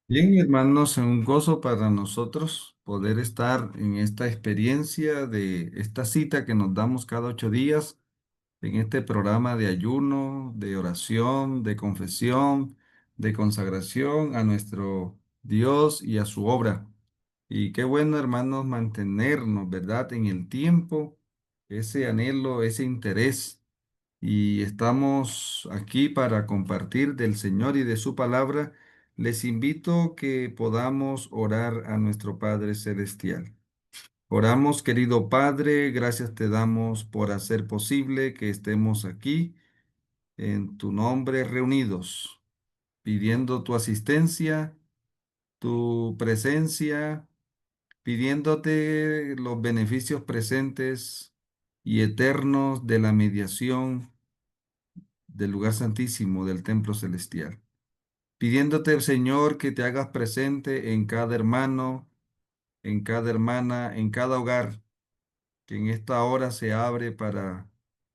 Bien, hermanos, es un gozo para nosotros poder estar en esta experiencia de esta cita que nos damos cada 8 días en este programa de ayuno, de oración, de confesión, de consagración a nuestro Dios y a su obra. Y qué bueno, hermanos, mantenernos, ¿verdad? En el tiempo, ese anhelo, ese interés. Y estamos aquí para compartir del Señor y de su palabra. Les invito que podamos orar a nuestro Padre Celestial. Oramos, querido Padre, gracias te damos por hacer posible que estemos aquí en tu nombre reunidos, pidiendo tu asistencia, tu presencia, pidiéndote los beneficios presentes y eternos de la mediación del lugar santísimo del templo celestial. Pidiéndote, Señor, que te hagas presente en cada hermano, en cada hermana, en cada hogar, que en esta hora se abre para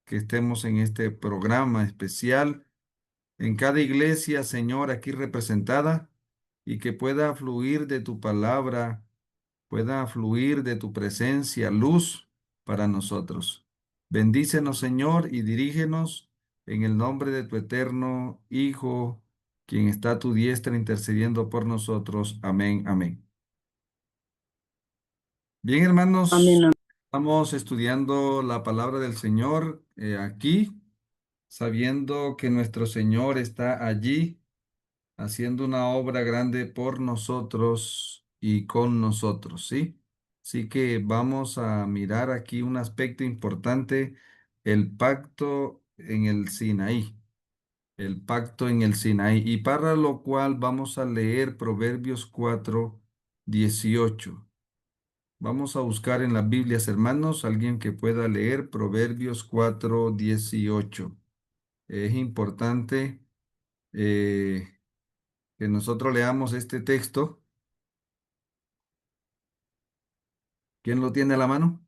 que estemos en este programa especial, en cada iglesia, Señor, aquí representada, y que pueda fluir de tu palabra, pueda fluir de tu presencia, luz para nosotros. Bendícenos, Señor, y dirígenos en el nombre de tu eterno Hijo, quien está a tu diestra intercediendo por nosotros. Amén, amén. Bien, Amén. hermanos, estamos estudiando la palabra del Señor aquí, sabiendo que nuestro Señor está allí haciendo una obra grande por nosotros y con nosotros, ¿sí? Así que vamos a mirar aquí un aspecto importante, el pacto en el Sinaí, el pacto en el Sinaí, y para lo cual vamos a leer Proverbios 4:18. Vamos a buscar en las Biblias, hermanos, alguien que pueda leer Proverbios 4:18. Es importante eh, que nosotros leamos este texto. ¿Quién lo tiene a la mano?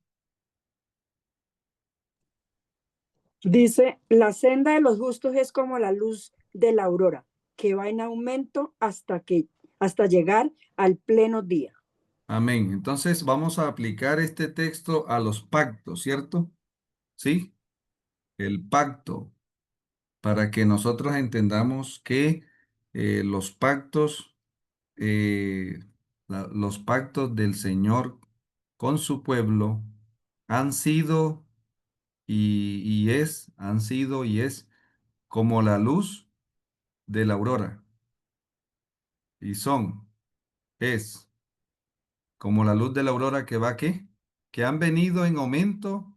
Dice, la senda de los justos es como la luz de la aurora, que va en aumento hasta llegar al pleno día. Amén. Entonces vamos a aplicar este texto a los pactos, ¿cierto? Sí, el pacto, para que nosotros entendamos que los pactos, los pactos del Señor con su pueblo han sido han sido y es como la luz de la aurora. Y es como la luz de la aurora que va, ¿qué? Que han venido en aumento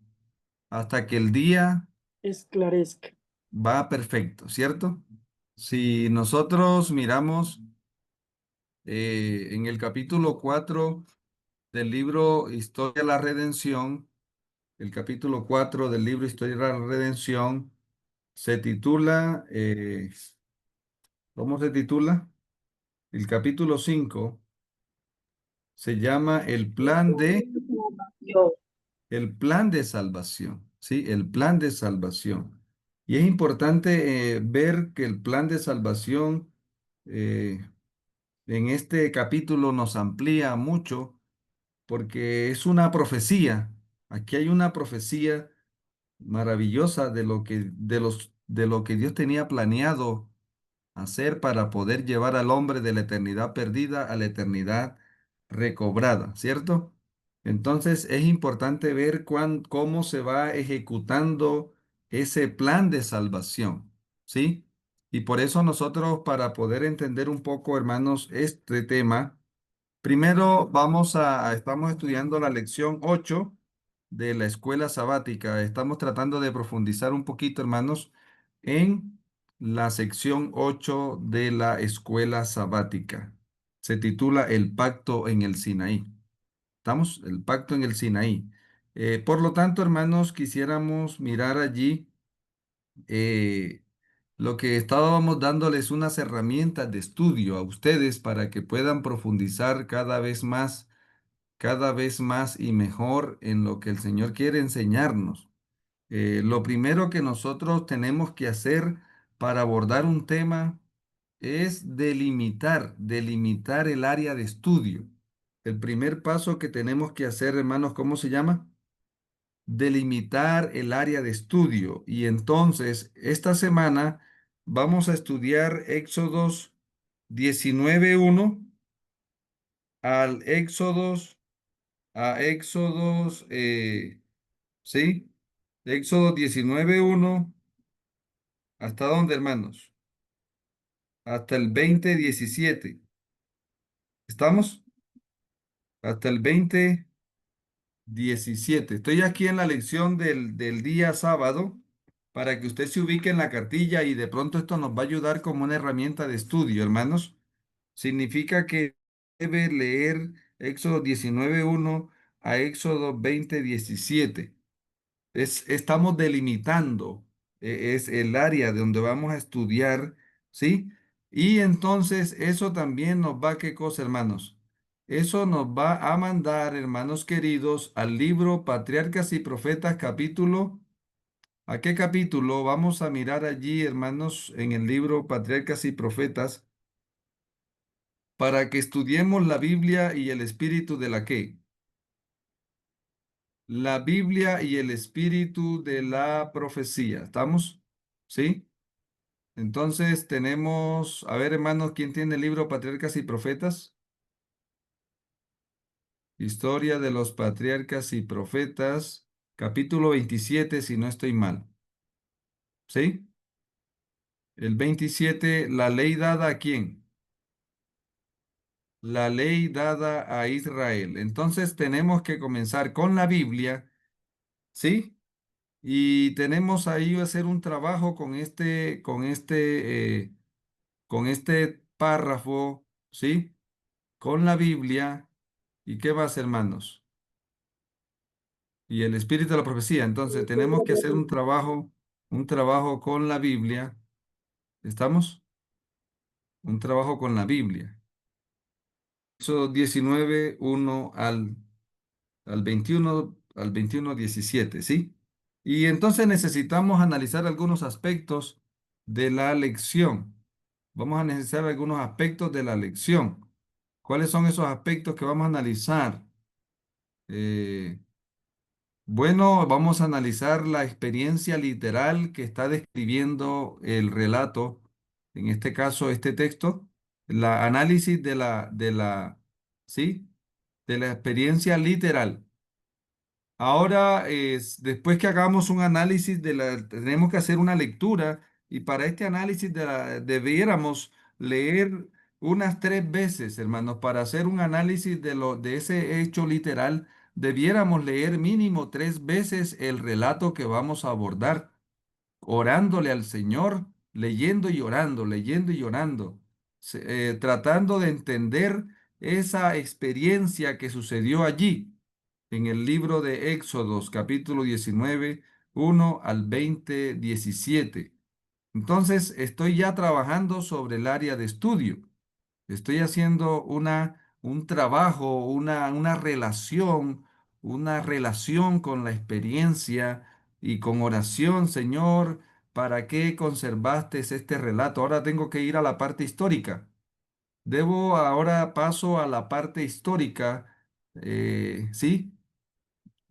hasta que el día Esclarezca. va perfecto, ¿cierto? Si nosotros miramos en el capítulo 4 del libro Historia de la Redención, el capítulo 4 del libro Historia de la Redención se titula, ¿cómo se titula? El capítulo 5 se llama el plan de salvación, ¿sí? El plan de salvación. Y es importante ver que el plan de salvación eh, en este capítulo nos amplía mucho porque es una profecía. Aquí hay una profecía maravillosa de lo que Dios tenía planeado hacer para poder llevar al hombre de la eternidad perdida a la eternidad recobrada, ¿cierto? Entonces es importante ver cómo se va ejecutando ese plan de salvación, ¿sí? Y por eso nosotros, para poder entender un poco, hermanos, este tema, primero estamos estudiando la lección 8 de la escuela sabática. Estamos tratando de profundizar un poquito, hermanos, en la sección 8 de la escuela sabática. Se titula El pacto en el Sinaí. ¿Estamos? El pacto en el Sinaí. Por lo tanto, hermanos, quisiéramos mirar allí eh, lo que estábamos dándoles unas herramientas de estudio a ustedes para que puedan profundizar cada vez más y mejor en lo que el Señor quiere enseñarnos. Lo primero que nosotros tenemos que hacer para abordar un tema es delimitar el área de estudio. El primer paso que tenemos que hacer, hermanos, ¿cómo se llama? Delimitar el área de estudio. Y entonces, esta semana vamos a estudiar Éxodos 19:1 al Éxodos, ¿sí? Éxodo 19:1, ¿hasta dónde, hermanos? Hasta el 20:17. ¿Estamos? Hasta el 20:17. Estoy aquí en la lección del día sábado para que usted se ubique en la cartilla y de pronto esto nos va a ayudar como una herramienta de estudio, hermanos. Significa que debe leer Éxodo 19:1 a Éxodo 20:17. Estamos delimitando, es el área de donde vamos a estudiar, ¿sí? Y entonces eso también nos va, ¿qué cosa, hermanos? Eso nos va a mandar, hermanos queridos, al libro Patriarcas y Profetas, capítulo. ¿A qué capítulo? Vamos a mirar allí, hermanos, en el libro Patriarcas y Profetas, para que estudiemos la Biblia y el espíritu de la qué. La Biblia y el espíritu de la profecía. ¿Estamos? ¿Sí? Entonces tenemos, a ver, hermanos, ¿quién tiene el libro Patriarcas y Profetas? Historia de los Patriarcas y Profetas, capítulo 27, si no estoy mal. ¿Sí? El 27, la ley dada a quién? La ley dada a Israel. Entonces tenemos que comenzar con la Biblia, ¿sí? Y tenemos ahí hacer un trabajo con este párrafo, ¿sí? Con la Biblia. ¿Y qué más, hermanos? Y el espíritu de la profecía. Entonces, tenemos que hacer un trabajo con la Biblia. ¿Estamos? Un trabajo con la Biblia. Éxodo 19:1 al 21:17, ¿sí? Y entonces necesitamos analizar algunos aspectos de la lección. Vamos a necesitar algunos aspectos de la lección. ¿Cuáles son esos aspectos que vamos a analizar? Eh, bueno, vamos a analizar la experiencia literal que está describiendo el relato, en este caso, este texto, la análisis ¿sí? De la experiencia literal. Ahora, después que hagamos un análisis tenemos que hacer una lectura y para este análisis debiéramos leer unas 3 veces, hermanos, para hacer un análisis de ese hecho literal, debiéramos leer mínimo 3 veces el relato que vamos a abordar, orándole al Señor, leyendo y orando, tratando de entender esa experiencia que sucedió allí en el libro de Éxodos, capítulo 19, 1 al 20, 17. Entonces, estoy ya trabajando sobre el área de estudio. Estoy haciendo un trabajo, una relación con la experiencia y con oración, Señor, ¿para qué conservaste este relato? Ahora tengo que ir a la parte histórica. Ahora paso a la parte histórica, ¿sí?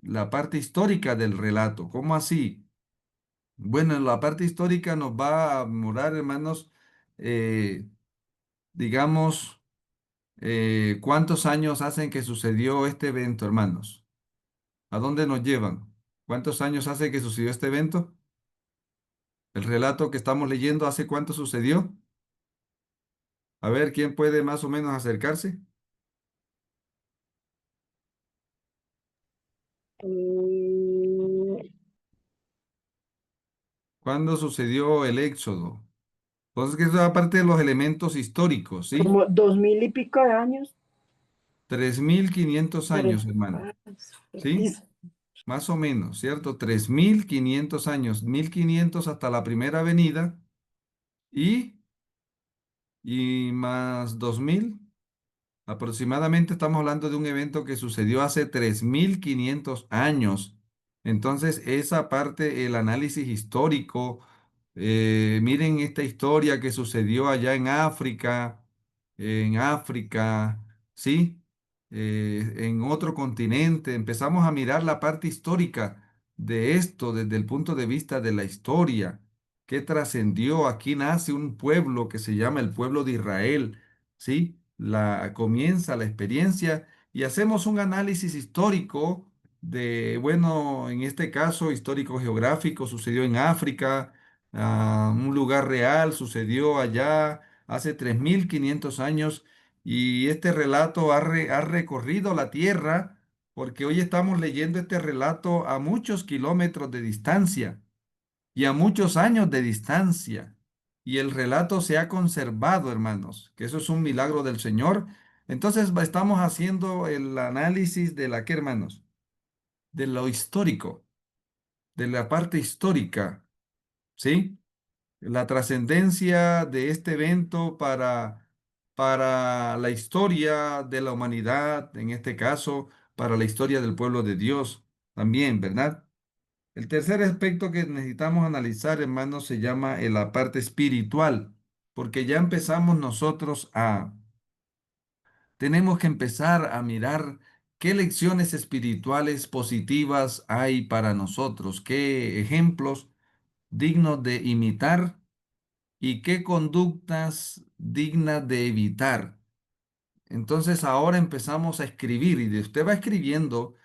La parte histórica del relato. ¿Cómo así? Bueno, en la parte histórica nos va a morar, hermanos, eh, digamos, ¿cuántos años hacen que sucedió este evento, hermanos? ¿A dónde nos llevan? ¿Cuántos años hace que sucedió este evento? El relato que estamos leyendo, ¿hace cuánto sucedió? A ver, ¿quién puede más o menos acercarse? Mm, ¿Cuándo sucedió el éxodo? Entonces, que eso es aparte de los elementos históricos, ¿sí? como 2000 y pico de años. 3.500 años, hermano, Ah, ¿sí? Más o menos, ¿cierto? 3.500 años, 1.500 hasta la primera venida y, y más 2.000. Aproximadamente estamos hablando de un evento que sucedió hace 3.500 años. Entonces, esa parte, el análisis histórico, Miren esta historia que sucedió allá en África, ¿sí? En otro continente. Empezamos a mirar la parte histórica de esto desde el punto de vista de la historia. ¿Qué trascendió? Aquí nace un pueblo que se llama el pueblo de Israel, ¿sí? Comienza la experiencia y hacemos un análisis histórico de, bueno, en este caso histórico geográfico, sucedió en África, un lugar real, sucedió allá hace 3.500 años y este relato ha recorrido la tierra porque hoy estamos leyendo este relato a muchos kilómetros de distancia y a muchos años de distancia. Y el relato se ha conservado, hermanos, que eso es un milagro del Señor. Entonces estamos haciendo el análisis de la que, hermanos, de lo histórico, de la parte histórica, ¿sí? La trascendencia de este evento para la historia de la humanidad, en este caso, para la historia del pueblo de Dios también, ¿verdad? El tercer aspecto que necesitamos analizar, hermanos, se llama la parte espiritual, porque ya empezamos nosotros tenemos que empezar a mirar qué lecciones espirituales positivas hay para nosotros, qué ejemplos dignos de imitar y qué conductas dignas de evitar. Entonces ahora empezamos a escribir y de usted va escribiendo,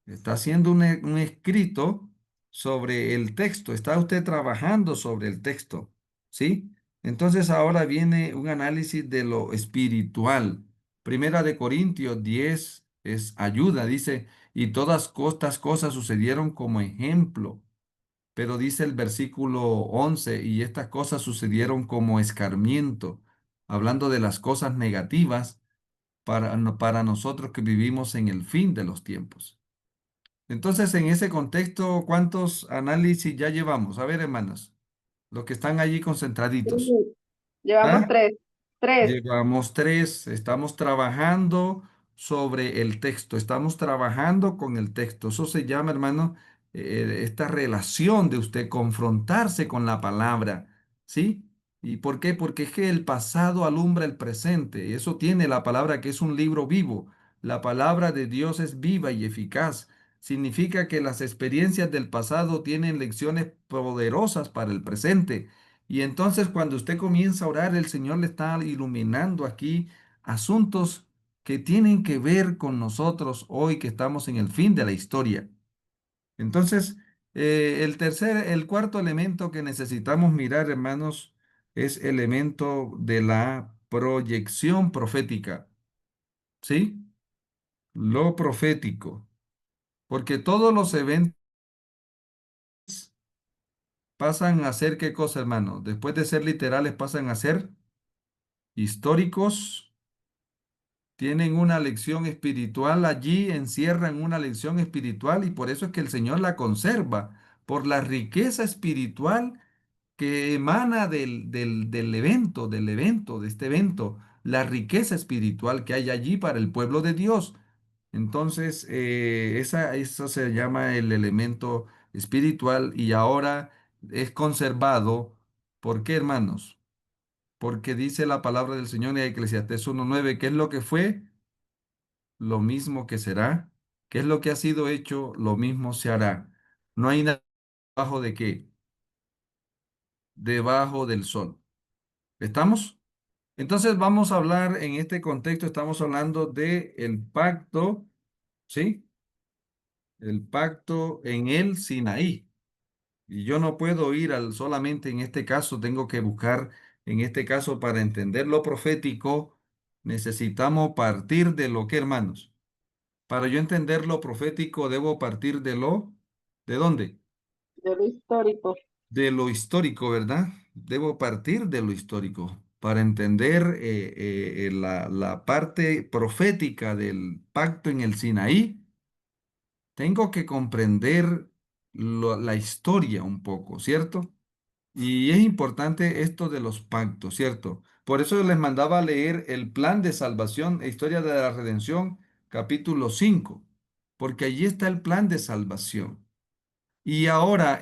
está haciendo un escrito sobre el texto, está usted trabajando sobre el texto, ¿sí? Entonces ahora viene un análisis de lo espiritual. Primera de Corintios 10 es ayuda, dice, y todas estas cosas sucedieron como ejemplo, pero dice el versículo 11 y estas cosas sucedieron como escarmiento, hablando de las cosas negativas para nosotros que vivimos en el fin de los tiempos. Entonces, en ese contexto, ¿cuántos análisis ya llevamos? A ver, hermanos, los que están allí concentraditos. Sí, llevamos ¿Ah? tres. Tres. Llevamos tres, estamos trabajando sobre el texto, estamos trabajando con el texto. Eso se llama, hermano, esta relación de usted confrontarse con la palabra, ¿sí? ¿Y por qué? Porque es que el pasado alumbra el presente, y eso tiene la palabra que es un libro vivo. La palabra de Dios es viva y eficaz. Significa que las experiencias del pasado tienen lecciones poderosas para el presente. Y entonces cuando usted comienza a orar, el Señor le está iluminando aquí asuntos que tienen que ver con nosotros hoy que estamos en el fin de la historia. Entonces, el cuarto elemento que necesitamos mirar, hermanos, es el elemento de la proyección profética, ¿sí? Lo profético, porque todos los eventos pasan a ser, ¿qué cosa, hermano? Después de ser literales, pasan a ser históricos, tienen una lección espiritual allí, encierran una lección espiritual y por eso es que el Señor la conserva, por la riqueza espiritual que emana de este evento, la riqueza espiritual que hay allí para el pueblo de Dios. Entonces, eso se llama el elemento espiritual y ahora es conservado. ¿Por qué, hermanos? Porque dice la palabra del Señor en Eclesiastés 1:9, ¿qué es lo que fue? Lo mismo que será. ¿Qué es lo que ha sido hecho? Lo mismo se hará. No hay nada debajo de qué, debajo del sol. ¿Estamos? Entonces vamos a hablar en este contexto, estamos hablando de el pacto, ¿sí? El pacto en el Sinaí. Y yo no puedo ir al solamente en este caso, tengo que buscar en este caso para entender lo profético, necesitamos partir de lo que, hermanos. Para yo entender lo profético, debo partir ¿de dónde? De lo histórico. De lo histórico, ¿verdad? Debo partir de lo histórico para entender la parte profética del pacto en el Sinaí. Tengo que comprender la historia un poco, ¿cierto? Y es importante esto de los pactos, ¿cierto? Por eso les mandaba a leer el plan de salvación e historia de la redención, capítulo 5, porque allí está el plan de salvación. Y ahora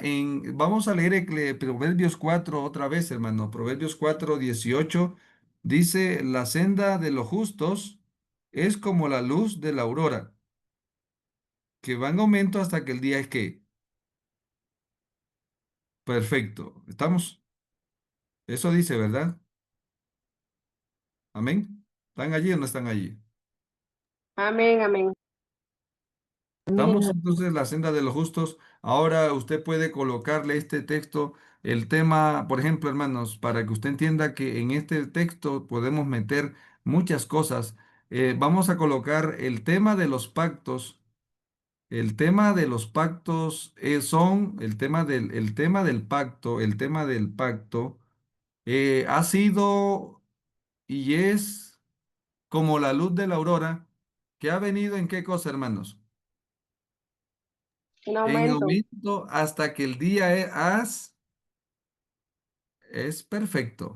vamos a leer Proverbios 4 otra vez, hermano. Proverbios 4:18 dice, la senda de los justos es como la luz de la aurora, que va en aumento hasta que el día es que. Perfecto. ¿Estamos? Eso dice, ¿verdad? Amén. ¿Están allí o no están allí? Amén, amén. Estamos Amén. entonces en la senda de los justos. Ahora usted puede colocarle este texto, el tema, por ejemplo, hermanos, para que usted entienda que en este texto podemos meter muchas cosas. Vamos a colocar el tema de los pactos. El tema de los pactos son el tema del pacto ha sido y es como la luz de la aurora que ha venido en qué cosa, hermanos, En en aumento. aumento hasta que el día es perfecto.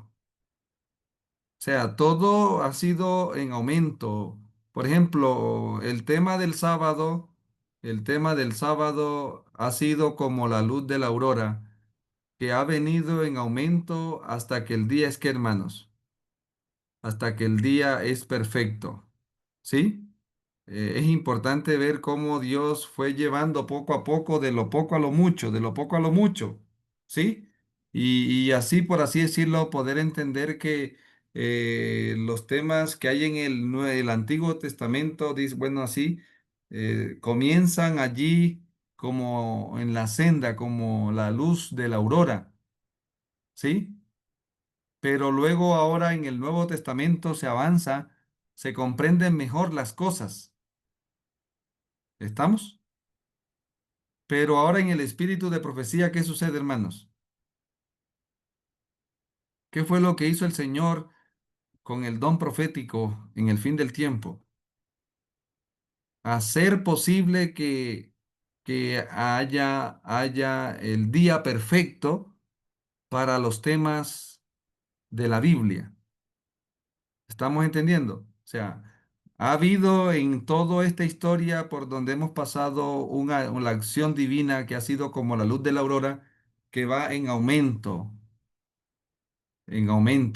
O sea, todo ha sido en aumento. Por ejemplo, el tema del sábado ha sido como la luz de la aurora, que ha venido en aumento hasta que el día es que, hermanos, hasta que el día es perfecto. ¿Sí? Es importante ver cómo Dios fue llevando poco a poco, de lo poco a lo mucho, de lo poco a lo mucho, ¿sí? Y así, por así decirlo, poder entender que los temas que hay en el Antiguo Testamento, dice, bueno, así, comienzan allí como en la senda, como la luz de la aurora, ¿sí? Pero luego ahora en el Nuevo Testamento se avanza, se comprenden mejor las cosas. ¿Estamos? Pero ahora en el espíritu de profecía, ¿qué sucede, hermanos? ¿Qué fue lo que hizo el Señor con el don profético en el fin del tiempo? Hacer posible que haya el día perfecto para los temas de la Biblia. ¿Estamos entendiendo? O sea, ha habido en toda esta historia por donde hemos pasado una acción divina que ha sido como la luz de la aurora, que va en aumento,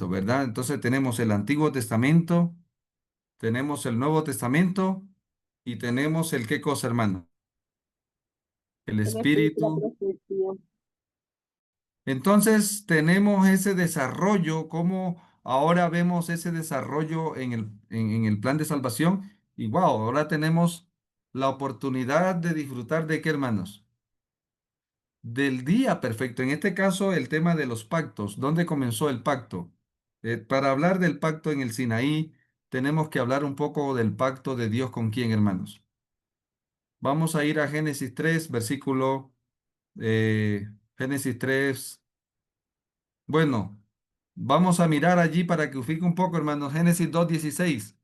¿verdad? Entonces tenemos el Antiguo Testamento, tenemos el Nuevo Testamento y tenemos el qué cosa, hermano, el El espíritu de la Espíritu. profecía. Entonces tenemos ese desarrollo, como ahora vemos ese desarrollo en el plan de salvación y wow, ahora tenemos la oportunidad de disfrutar de qué, hermanos, del día perfecto. En este caso, el tema de los pactos. ¿Dónde comenzó el pacto? Para hablar del pacto en el Sinaí, tenemos que hablar un poco del pacto de Dios con quién, hermanos. Vamos a ir a Génesis 3, versículo Génesis 3. Bueno, vamos a mirar allí para que ubique un poco, hermanos. Génesis 2:16.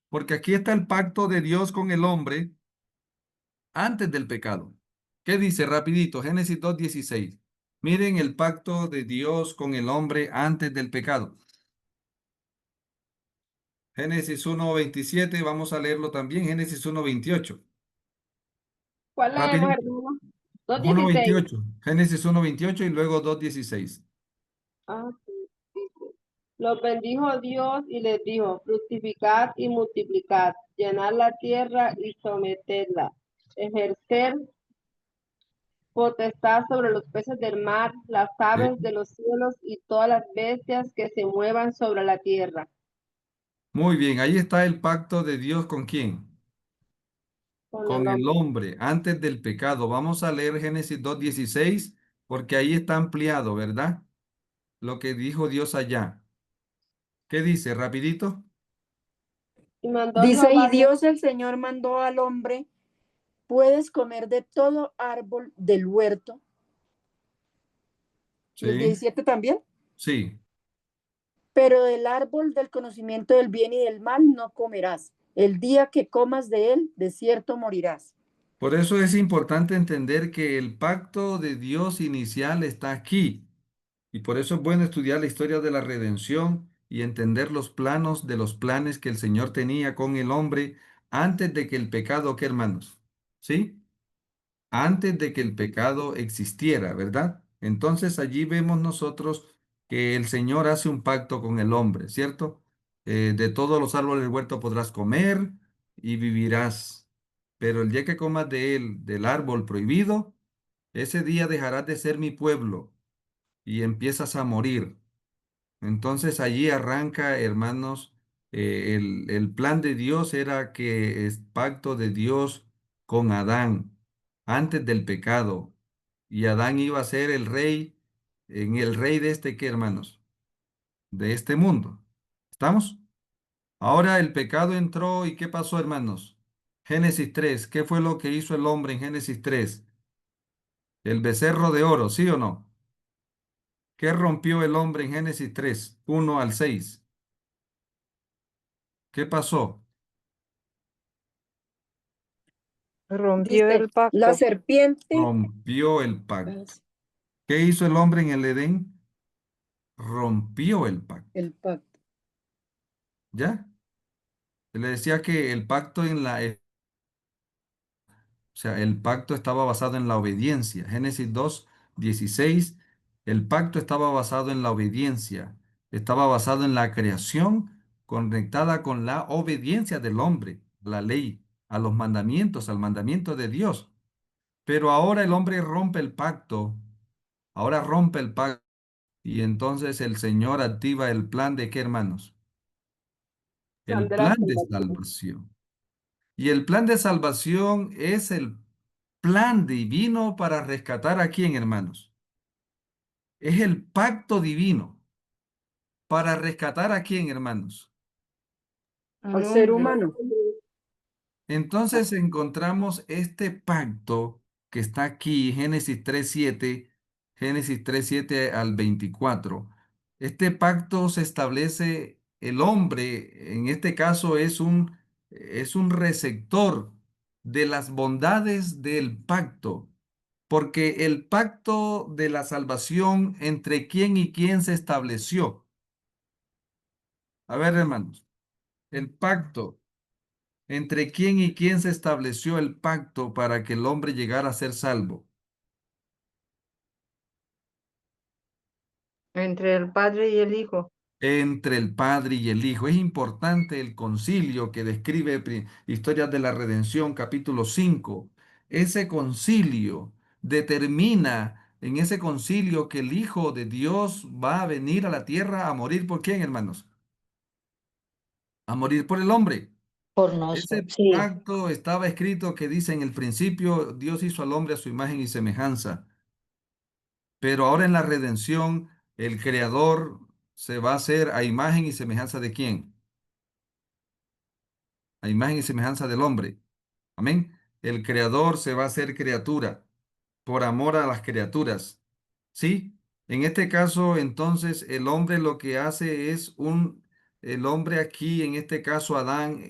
Porque aquí está el pacto de Dios con el hombre antes del pecado. ¿Qué dice rapidito? Génesis 2:16. Miren el pacto de Dios con el hombre antes del pecado. Génesis 1:27, vamos a leerlo también. Génesis 1:28. ¿Cuál leemos, Rapidito. hermano? 2:16. 1:28. Génesis 1:28 y luego 2:16. Ah, sí, dice. Los bendijo Dios y les dijo, fructificad y multiplicad, llenad la tierra y sometedla, ejercer potestad sobre los peces del mar, las aves Sí. de los cielos y todas las bestias que se muevan sobre la tierra, Muy bien, ahí está el pacto de Dios con quién. con el Con el hombre. hombre antes del pecado. Vamos a leer Génesis 2:16 porque ahí está ampliado, ¿verdad? Lo que dijo Dios allá. ¿Qué dice? Rapidito. Y mandó Dice, y Jehová Dios, Dios el Señor mandó al hombre, puedes comer de todo árbol del huerto. Y el Sí, 17 también. sí. Pero del árbol del conocimiento del bien y del mal no comerás. El día que comas de él, de cierto morirás. Por eso es importante entender que el pacto de Dios inicial está aquí. Y por eso es bueno estudiar la historia de la redención y entender los planos de los planes que el Señor tenía con el hombre antes de que el pecado, ¿qué, hermanos? ¿Sí? antes de que el pecado existiera, ¿verdad? Entonces allí vemos nosotros que el Señor hace un pacto con el hombre, ¿cierto? De todos los árboles del huerto podrás comer y vivirás, pero el día que comas de él, del árbol prohibido, ese día dejarás de ser mi pueblo y empiezas a morir. Entonces allí arranca, hermanos, el plan de Dios era que es pacto de Dios con Adán antes del pecado. Y Adán iba a ser el rey, en el rey de este, ¿qué, hermanos? De este mundo. ¿Estamos? Ahora el pecado entró y ¿qué pasó, hermanos? Génesis 3. ¿Qué fue lo que hizo el hombre en Génesis 3? El becerro de oro, ¿sí o no? ¿Qué rompió el hombre en Génesis 3, 1 al 6? ¿Qué pasó? Rompió Dice, el la pacto. serpiente, Rompió el pacto. ¿Qué hizo el hombre en el Edén? Rompió el pacto. el pacto. ¿Ya? Le decía que el pacto o sea, el pacto estaba basado en la obediencia. Génesis 2:16, el pacto estaba basado en la obediencia. Estaba basado en la creación conectada con la obediencia del hombre, la ley, a los mandamientos, al mandamiento de Dios. Pero ahora el hombre rompe el pacto. Ahora rompe el pacto. Y entonces el Señor activa el plan de qué, hermanos? El Plan de la plan de salvación. salvación. Y el plan de salvación es el plan divino para rescatar a quién, hermanos. Es el pacto divino para rescatar a quién, hermanos. Al Al ser hombre. humano. Entonces encontramos este pacto que está aquí, Génesis 3:7 al 24. Este pacto se establece, el hombre, en este caso es un receptor de las bondades del pacto, porque el pacto de la salvación entre quién y quién se estableció. A ver, hermanos, el pacto. ¿Entre quién y quién se estableció el pacto para que el hombre llegara a ser salvo? Entre el padre y el hijo. Entre el Padre y el Hijo. Es importante el concilio que describe Historias de la Redención, capítulo 5. Ese concilio determina en ese concilio que el Hijo de Dios va a venir a la tierra a morir por quién, hermanos? A morir por el hombre. Por Ese nosotros. Sí, pacto estaba escrito que dice en el principio Dios hizo al hombre a su imagen y semejanza. Pero ahora en la redención, el Creador se va a hacer a imagen y semejanza de quién? A imagen y semejanza del hombre. Amén. El Creador se va a hacer criatura por amor a las criaturas. ¿Sí? En este caso, entonces, el hombre lo que hace el hombre aquí, en este caso, Adán,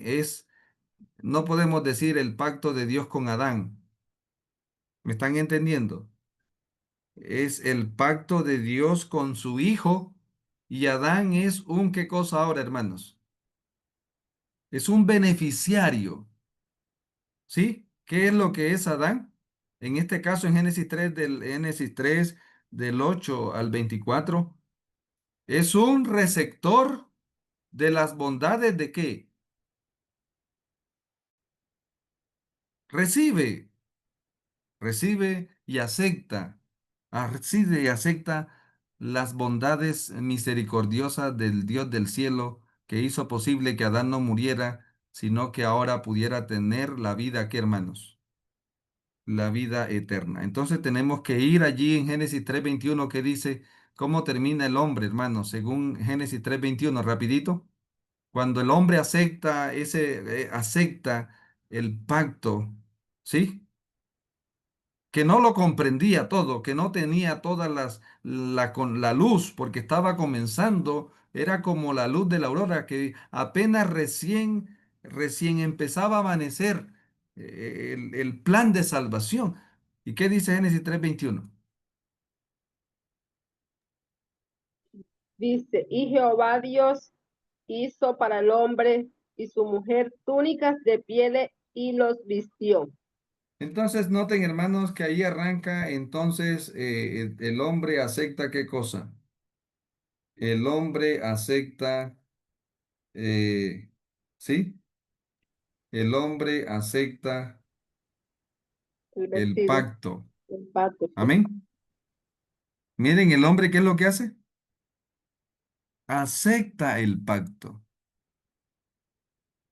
no podemos decir el pacto de Dios con Adán. ¿Me están entendiendo? Es el pacto de Dios con su hijo y Adán es ¿qué cosa ahora, hermanos? Es un beneficiario, ¿sí? ¿Qué es lo que es Adán? En este caso, en Génesis 3 del 8 al 24, es un receptor de las bondades de qué? Recibe. Recibe y acepta, recibe y acepta las bondades misericordiosas del Dios del cielo que hizo posible que Adán no muriera, sino que ahora pudiera tener la vida, ¿qué, hermanos? La vida eterna. Entonces tenemos que ir allí en Génesis 3:21 que dice cómo termina el hombre, hermanos, según Génesis 3:21, rapidito. Cuando el hombre acepta el pacto, ¿sí? Que no lo comprendía todo, que no tenía todas la luz, porque estaba comenzando, era como la luz de la aurora, que apenas recién empezaba a amanecer el plan de salvación. ¿Y qué dice Génesis 3:21? Dice, y Jehová Dios hizo para el hombre y su mujer túnicas de pieles y los vistió. Entonces, noten, hermanos, que ahí arranca, entonces, el hombre acepta ¿qué cosa? El hombre acepta, ¿sí? El hombre acepta El el vestido, pacto. el pato, sí. Amén. Miren, el hombre, ¿qué es lo que hace? Acepta el pacto.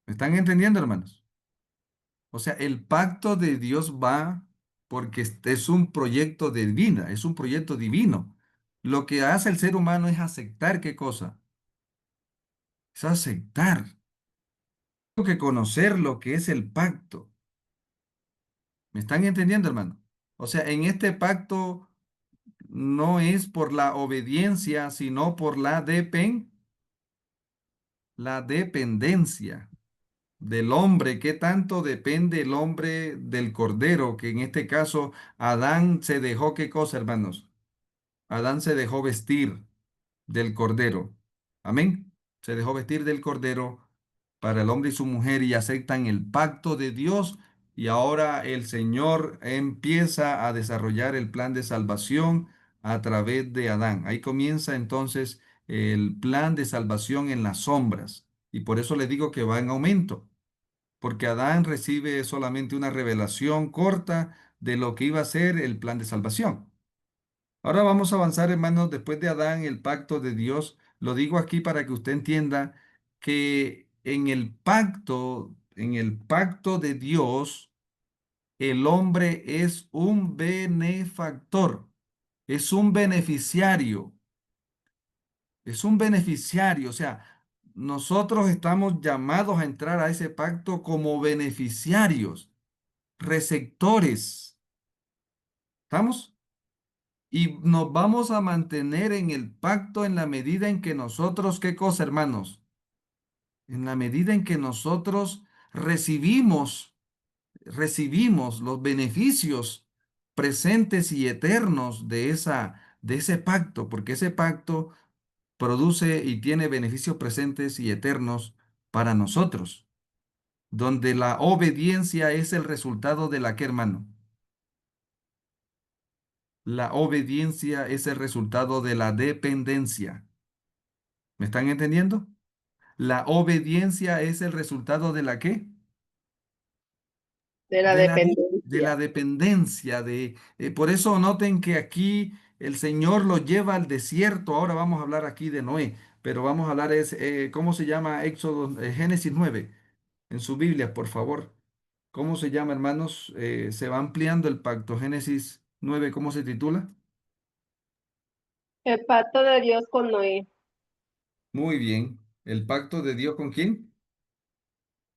¿Me están entendiendo, hermanos? O sea, el pacto de Dios va porque es un proyecto de vida, es un proyecto divino. Lo que hace el ser humano es aceptar ¿qué cosa? Es aceptar. Tengo que conocer lo que es el pacto. ¿Me están entendiendo, hermano? O sea, en este pacto no es por la obediencia, sino por la dependencia del hombre. ¿Qué tanto depende el hombre del cordero? Que en este caso Adán se dejó, ¿qué cosa, hermanos? Adán se dejó vestir del cordero. Amén. Se dejó vestir del cordero para el hombre y su mujer y aceptan el pacto de Dios. Y ahora el Señor empieza a desarrollar el plan de salvación a través de Adán. Ahí comienza entonces el plan de salvación en las sombras. Y por eso le digo que va en aumento, porque Adán recibe solamente una revelación corta de lo que iba a ser el plan de salvación. Ahora vamos a avanzar, hermanos, después de Adán, el pacto de Dios. Lo digo aquí para que usted entienda que en el pacto de Dios, el hombre es un benefactor, es un beneficiario, es un beneficiario. O sea, nosotros estamos llamados a entrar a ese pacto como beneficiarios, receptores. ¿Estamos? Y nos vamos a mantener en el pacto en la medida en que nosotros, ¿qué cosa, hermanos? En la medida en que nosotros recibimos los beneficios presentes y eternos de ese pacto, porque ese pacto produce y tiene beneficios presentes y eternos para nosotros, donde la obediencia es el resultado de la que, hermano. La obediencia es el resultado de la dependencia. ¿Me están entendiendo? La obediencia es el resultado de la qué? De la De la dependencia. dependencia. Por eso noten que aquí el Señor lo lleva al desierto. Ahora vamos a hablar aquí de Noé, pero vamos a hablar ¿cómo se llama Éxodo, Génesis 9? En su Biblia, por favor. ¿Cómo se llama, hermanos? Se va ampliando el pacto. Génesis 9, ¿cómo se titula? El pacto de Dios con Noé. Muy bien. ¿El pacto de Dios con quién?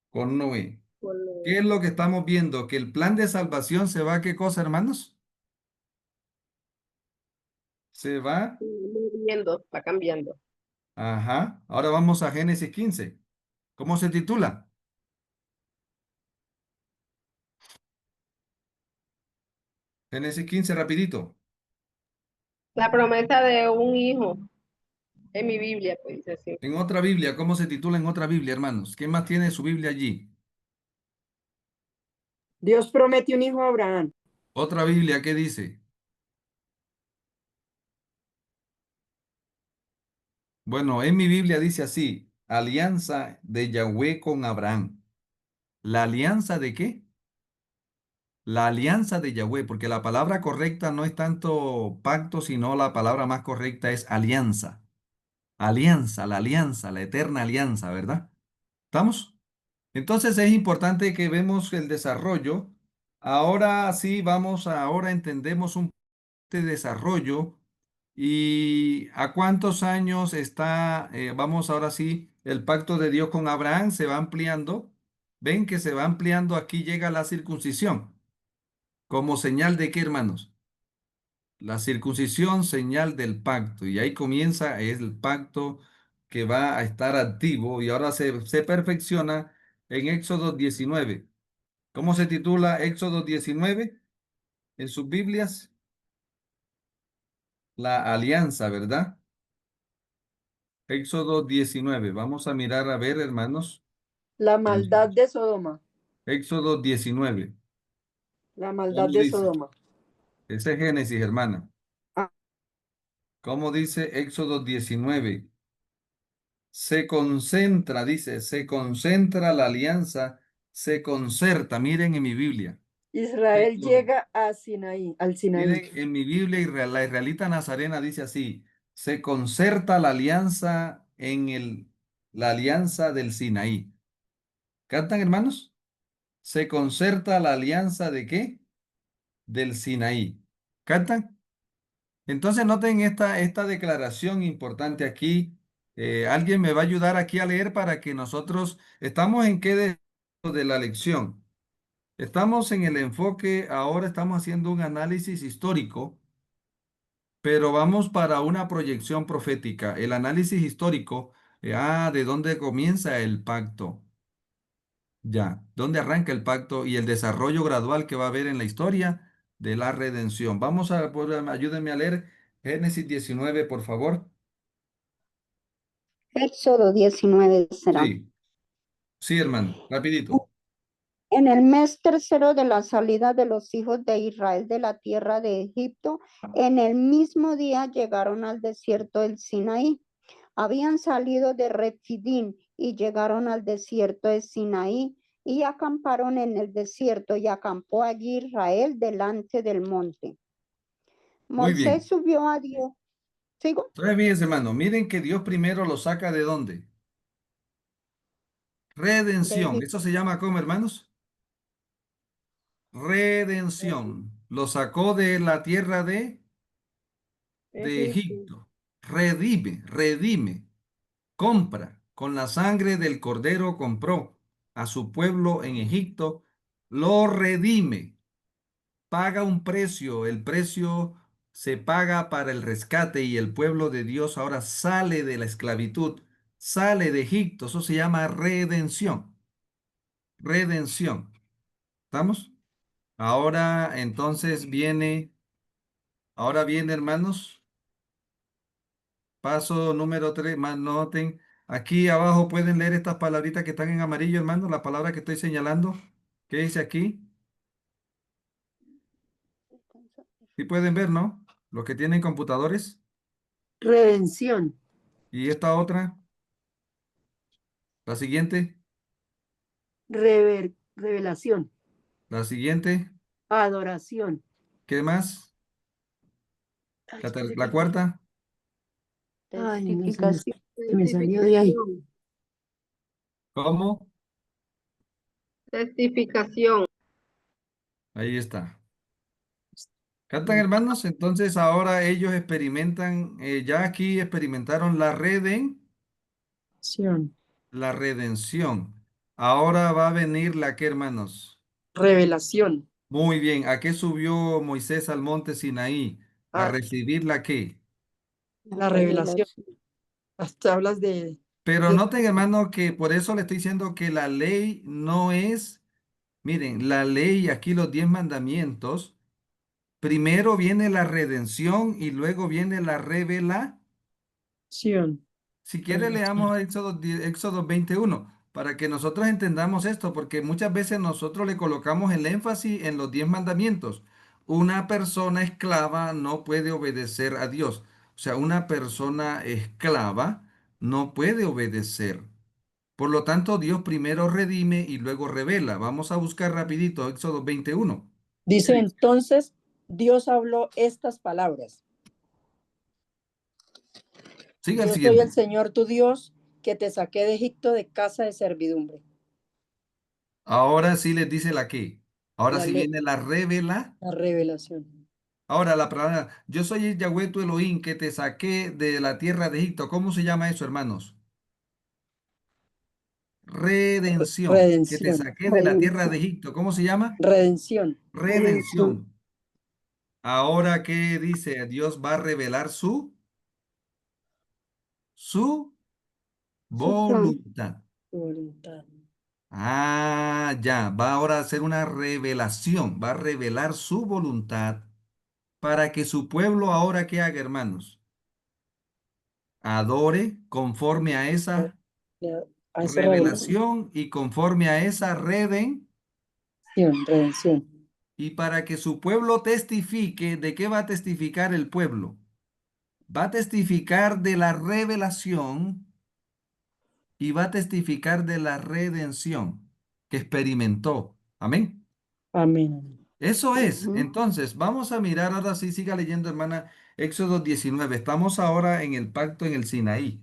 Con Noé. Con ¿Qué Noé. es lo que estamos viendo? Que el plan de salvación se va a ¿qué cosa, hermanos? Se va. Sí, moviendo, está cambiando. Ajá. Ahora vamos a Génesis 15. ¿Cómo se titula? Génesis 15, rapidito. La promesa de un hijo. En mi Biblia, pues dice así. En otra Biblia, ¿cómo se titula en otra Biblia, hermanos? ¿Quién más tiene su Biblia allí? Dios promete un hijo a Abraham. Otra Biblia, ¿qué dice? Bueno, en mi Biblia dice así, alianza de Yahweh con Abraham. ¿La alianza de qué? La alianza de Yahweh, porque la palabra correcta no es tanto pacto, sino la palabra más correcta es alianza. Alianza, la eterna alianza, ¿verdad? ¿Estamos? Entonces es importante que vemos el desarrollo. Ahora sí, ahora entendemos un poco de desarrollo y a cuántos años está, vamos ahora sí, el pacto de Dios con Abraham se va ampliando. Ven que se va ampliando, aquí llega la circuncisión. ¿Como señal de qué, hermanos? La circuncisión, señal del pacto. Y ahí comienza el pacto que va a estar activo y ahora se perfecciona en Éxodo 19. ¿Cómo se titula Éxodo 19 en sus Biblias? La alianza, ¿verdad? Éxodo 19. Vamos a mirar a ver, hermanos. La En maldad de Sodoma. Éxodo 19. La maldad ¿Cómo de dice? Sodoma. Ese es Génesis, hermana. Ah, ¿Cómo dice Éxodo 19? Se concentra, dice, se concentra la alianza, se concerta. Miren en mi Biblia. Se Israel con- llega a Sinaí, al Sinaí. Miren en mi Biblia, la israelita nazarena dice así, se concerta la alianza la alianza del Sinaí. ¿Cantan, hermanos? Se concerta la alianza de qué? Del Sinaí. ¿Cantan? Entonces noten esta declaración importante aquí. Alguien me va a ayudar aquí a leer para que nosotros estamos en qué de la lección. Estamos en el enfoque, ahora estamos haciendo un análisis histórico, pero vamos para una proyección profética. El análisis histórico, ¿de dónde comienza el pacto? Ya, ¿dónde arranca el pacto y el desarrollo gradual que va a haber en la historia de la redención? Vamos a, ayúdenme a leer Génesis 19, por favor. Éxodo 19 será. Sí, sí, hermano, rapidito. En el mes tercero de la salida de los hijos de Israel de la tierra de Egipto, en el mismo día llegaron al desierto del Sinaí. Habían salido de Refidín y llegaron al desierto de Sinaí y acamparon en el desierto y acampó allí Israel delante del monte. Muy Moisés bien. subió a Dios. ¿Sigo? Entonces, fíjense, hermano, miren que Dios primero lo saca de dónde. De Redención. Egipto. ¿Eso se llama cómo, hermanos? Redención. Lo sacó de la tierra de Egipto. Egipto. Redime, redime. Compra. Con la sangre del cordero compró a su pueblo en Egipto. Lo redime. Paga un precio. El precio se paga para el rescate y el pueblo de Dios ahora sale de la esclavitud. Sale de Egipto. Eso se llama redención. Redención. ¿Estamos? Ahora viene, hermanos, paso número 3, más noten, aquí abajo pueden leer estas palabritas que están en amarillo, hermanos, la palabra que estoy señalando. ¿Qué dice aquí? Sí pueden ver, ¿no? Los que tienen computadores. Redención, Y esta otra, la siguiente, revelación, la siguiente, adoración. ¿qué más? Ay, La cuarta, no, Testificación. se me salió de ahí. Testificación. ¿cómo? Testificación. Ahí está. ¿Cantan, hermanos? Entonces ahora ellos experimentan, ya aquí experimentaron Acción, la redención. Ahora va a venir la que, hermanos. revelación, Muy bien. ¿A qué subió Moisés al monte Sinaí? A ah, recibir la qué. la revelación. Hasta hablas Pero de noten, hermano, que por eso le estoy diciendo que la ley no es, miren, la ley, aquí los 10 mandamientos, primero viene la redención y luego viene la revelación. acción, Si quiere, revelación. leamos Éxodo 21 para que nosotros entendamos esto, porque muchas veces nosotros le colocamos el énfasis en los 10 mandamientos. Una persona esclava no puede obedecer a Dios. O sea, una persona esclava no puede obedecer. Por lo tanto, Dios primero redime y luego revela. Vamos a buscar rapidito Éxodo 21. ¿Qué Dice dice? entonces, Dios habló estas palabras. Sigue el Yo soy el siguiente. Señor tu Dios, que te saqué de Egipto de casa de servidumbre. Ahora sí les dice la qué. Ahora La, sí viene la revela. la revelación. Ahora la palabra, yo soy el Yahweh tu Elohim que te saqué de la tierra de Egipto. ¿Cómo se llama eso, hermanos? Redención, que te Redención, saqué de la tierra de Egipto. ¿Cómo se llama? redención. Redención. Ahora, ¿qué dice? Dios va a revelar su Su plan. voluntad. Voluntad. Ya, va ahora a hacer una revelación, va a revelar su voluntad para que su pueblo ahora, ¿qué haga, hermanos? Adore conforme a esa Hace revelación, revelación y conforme a esa redención. y para que su pueblo testifique. ¿De qué va a testificar el pueblo? Va a testificar de la revelación y va a testificar de la redención que experimentó. Amén. Amén. Eso es. Ujú. Entonces, vamos a mirar ahora sí, siga leyendo, hermana, Éxodo 19. Estamos ahora en el pacto en el Sinaí.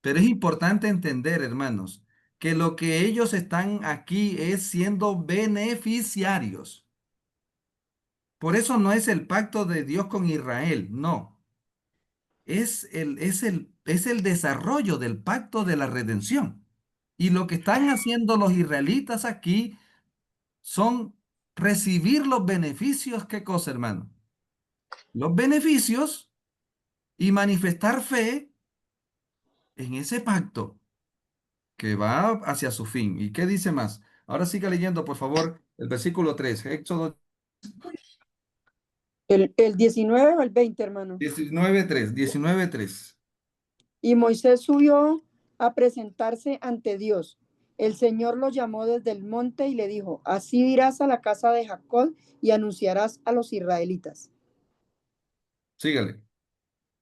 Pero es importante entender, hermanos, que lo que ellos están aquí es siendo beneficiarios. Por eso no es el pacto de Dios con Israel, no. Es el desarrollo del pacto de la redención. Y lo que están haciendo los israelitas aquí son recibir los beneficios. ¿Qué cosa, hermano? Los beneficios y manifestar fe en ese pacto que va hacia su fin. ¿Y qué dice más? Ahora siga leyendo, por favor, el versículo 3, Éxodo El 19 o el 20, hermano. 19:3, 19:3. Y Moisés subió a presentarse ante Dios. El Señor lo llamó desde el monte y le dijo, así dirás a la casa de Jacob y anunciarás a los israelitas. Sígale.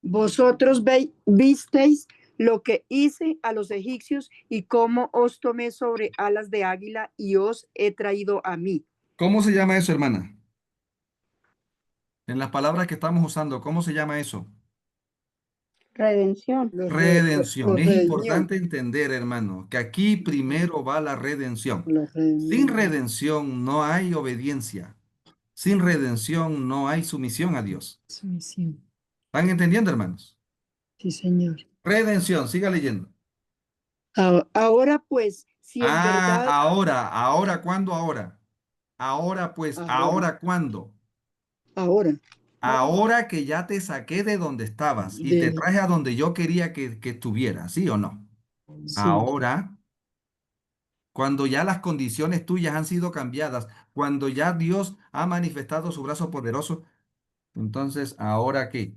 Vosotros visteis lo que hice a los egipcios y cómo os tomé sobre alas de águila y os he traído a mí. ¿Cómo se llama eso, hermana? En las palabras que estamos usando, ¿cómo se llama eso? Redención. Redención. Los Es redimió. importante entender, hermano, que aquí primero va la redención. Los Sin redimió. redención no hay obediencia. Sin redención no hay sumisión a Dios. Sumisión. ¿Están entendiendo, hermanos? Sí, Señor. Redención, siga leyendo. Ahora pues, si en Ah, verdad, ahora, ¿cuándo ahora? Ahora pues, ahora, ¿ahora cuándo? ahora, Ahora que ya te saqué de donde estabas y te de, traje a donde yo quería que estuvieras, ¿sí o no? sí, Ahora, cuando ya las condiciones tuyas han sido cambiadas, cuando ya Dios ha manifestado su brazo poderoso, entonces, ¿ahora qué?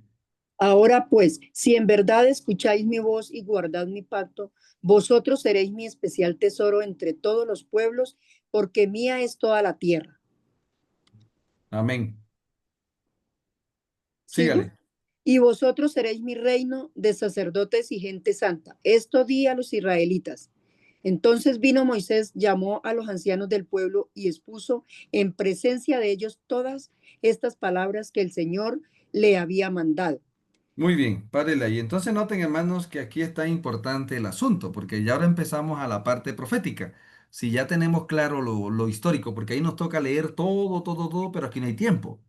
ahora pues, si en verdad escucháis mi voz y guardad mi pacto, vosotros seréis mi especial tesoro entre todos los pueblos, porque mía es toda la tierra. Amén. ¿Sigo? Sígale. Y vosotros seréis mi reino de sacerdotes y gente santa. Esto di a los israelitas. Entonces vino Moisés, llamó a los ancianos del pueblo y expuso en presencia de ellos todas estas palabras que el Señor le había mandado. Muy bien, párele ahí. Entonces noten, hermanos, que aquí está importante el asunto, porque ya ahora empezamos a la parte profética. Si ya tenemos claro lo histórico, porque ahí nos toca leer todo, todo, todo, pero aquí no hay tiempo.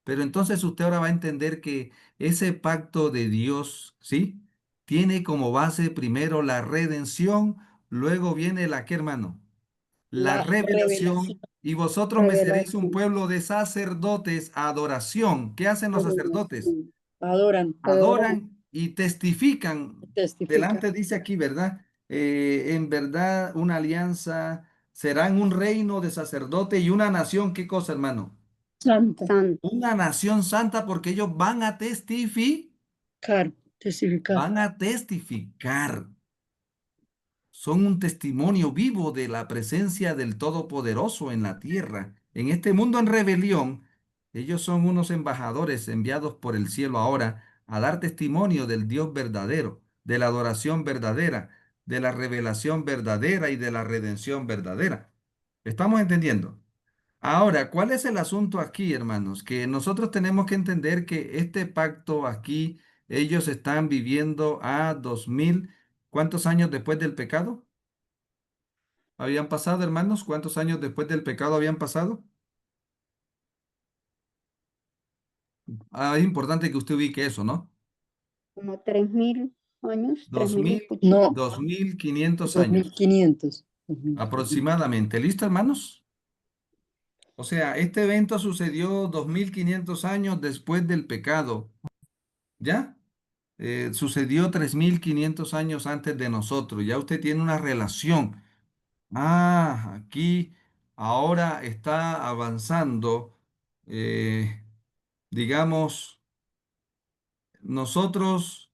Pero entonces usted ahora va a entender que ese pacto de Dios, ¿sí? Tiene como base primero la redención, luego viene la, ¿qué, hermano? La La revelación, revelación, y vosotros me seréis un Revelación. pueblo de sacerdotes, adoración. ¿Qué hacen los sacerdotes? adoración, adoran, Adoran y testifican. testifican. Delante dice aquí, ¿verdad? En verdad, una alianza, serán un reino de sacerdote y una nación. ¿Qué cosa, hermano? Santa, Santo. Una nación santa porque ellos testificar. van a testificar. Son un testimonio vivo de la presencia del Todopoderoso en la tierra. En este mundo en rebelión, ellos son unos embajadores enviados por el cielo ahora a dar testimonio del Dios verdadero, de la adoración verdadera, de la revelación verdadera y de la redención verdadera. ¿Estamos entendiendo? Ahora, ¿cuál es el asunto aquí, hermanos? Que nosotros tenemos que entender que este pacto aquí, ellos están viviendo a 2000, ¿cuántos años después del pecado? ¿Habían pasado, hermanos? ¿Cuántos años después del pecado habían pasado? Es importante que usted ubique eso, ¿no? Como 3000 años, Dos 3000 y mil, puchito. No, 2500 2500. años 500. aproximadamente. ¿Listo, hermanos? O sea, este evento sucedió 2500 años después del pecado, ¿ya? Sucedió 3500 años antes de nosotros. Ya usted tiene una relación. Aquí ahora está avanzando, digamos. Nosotros,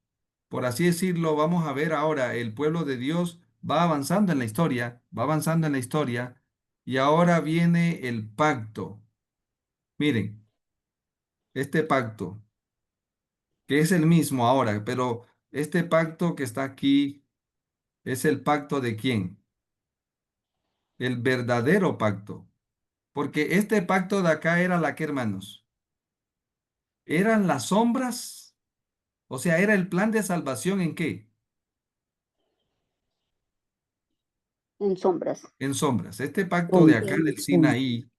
por así decirlo, vamos a ver ahora, el pueblo de Dios va avanzando en la historia, va avanzando en la historia, y ahora viene el pacto. Miren, este pacto, que es el mismo ahora, pero este pacto que está aquí es el pacto de quién? El verdadero pacto. Porque este pacto de acá era la que, hermanos, eran las sombras, o sea, era el plan de salvación en qué? En sombras. En sombras. Este pacto de Sombra. acá del Sinaí,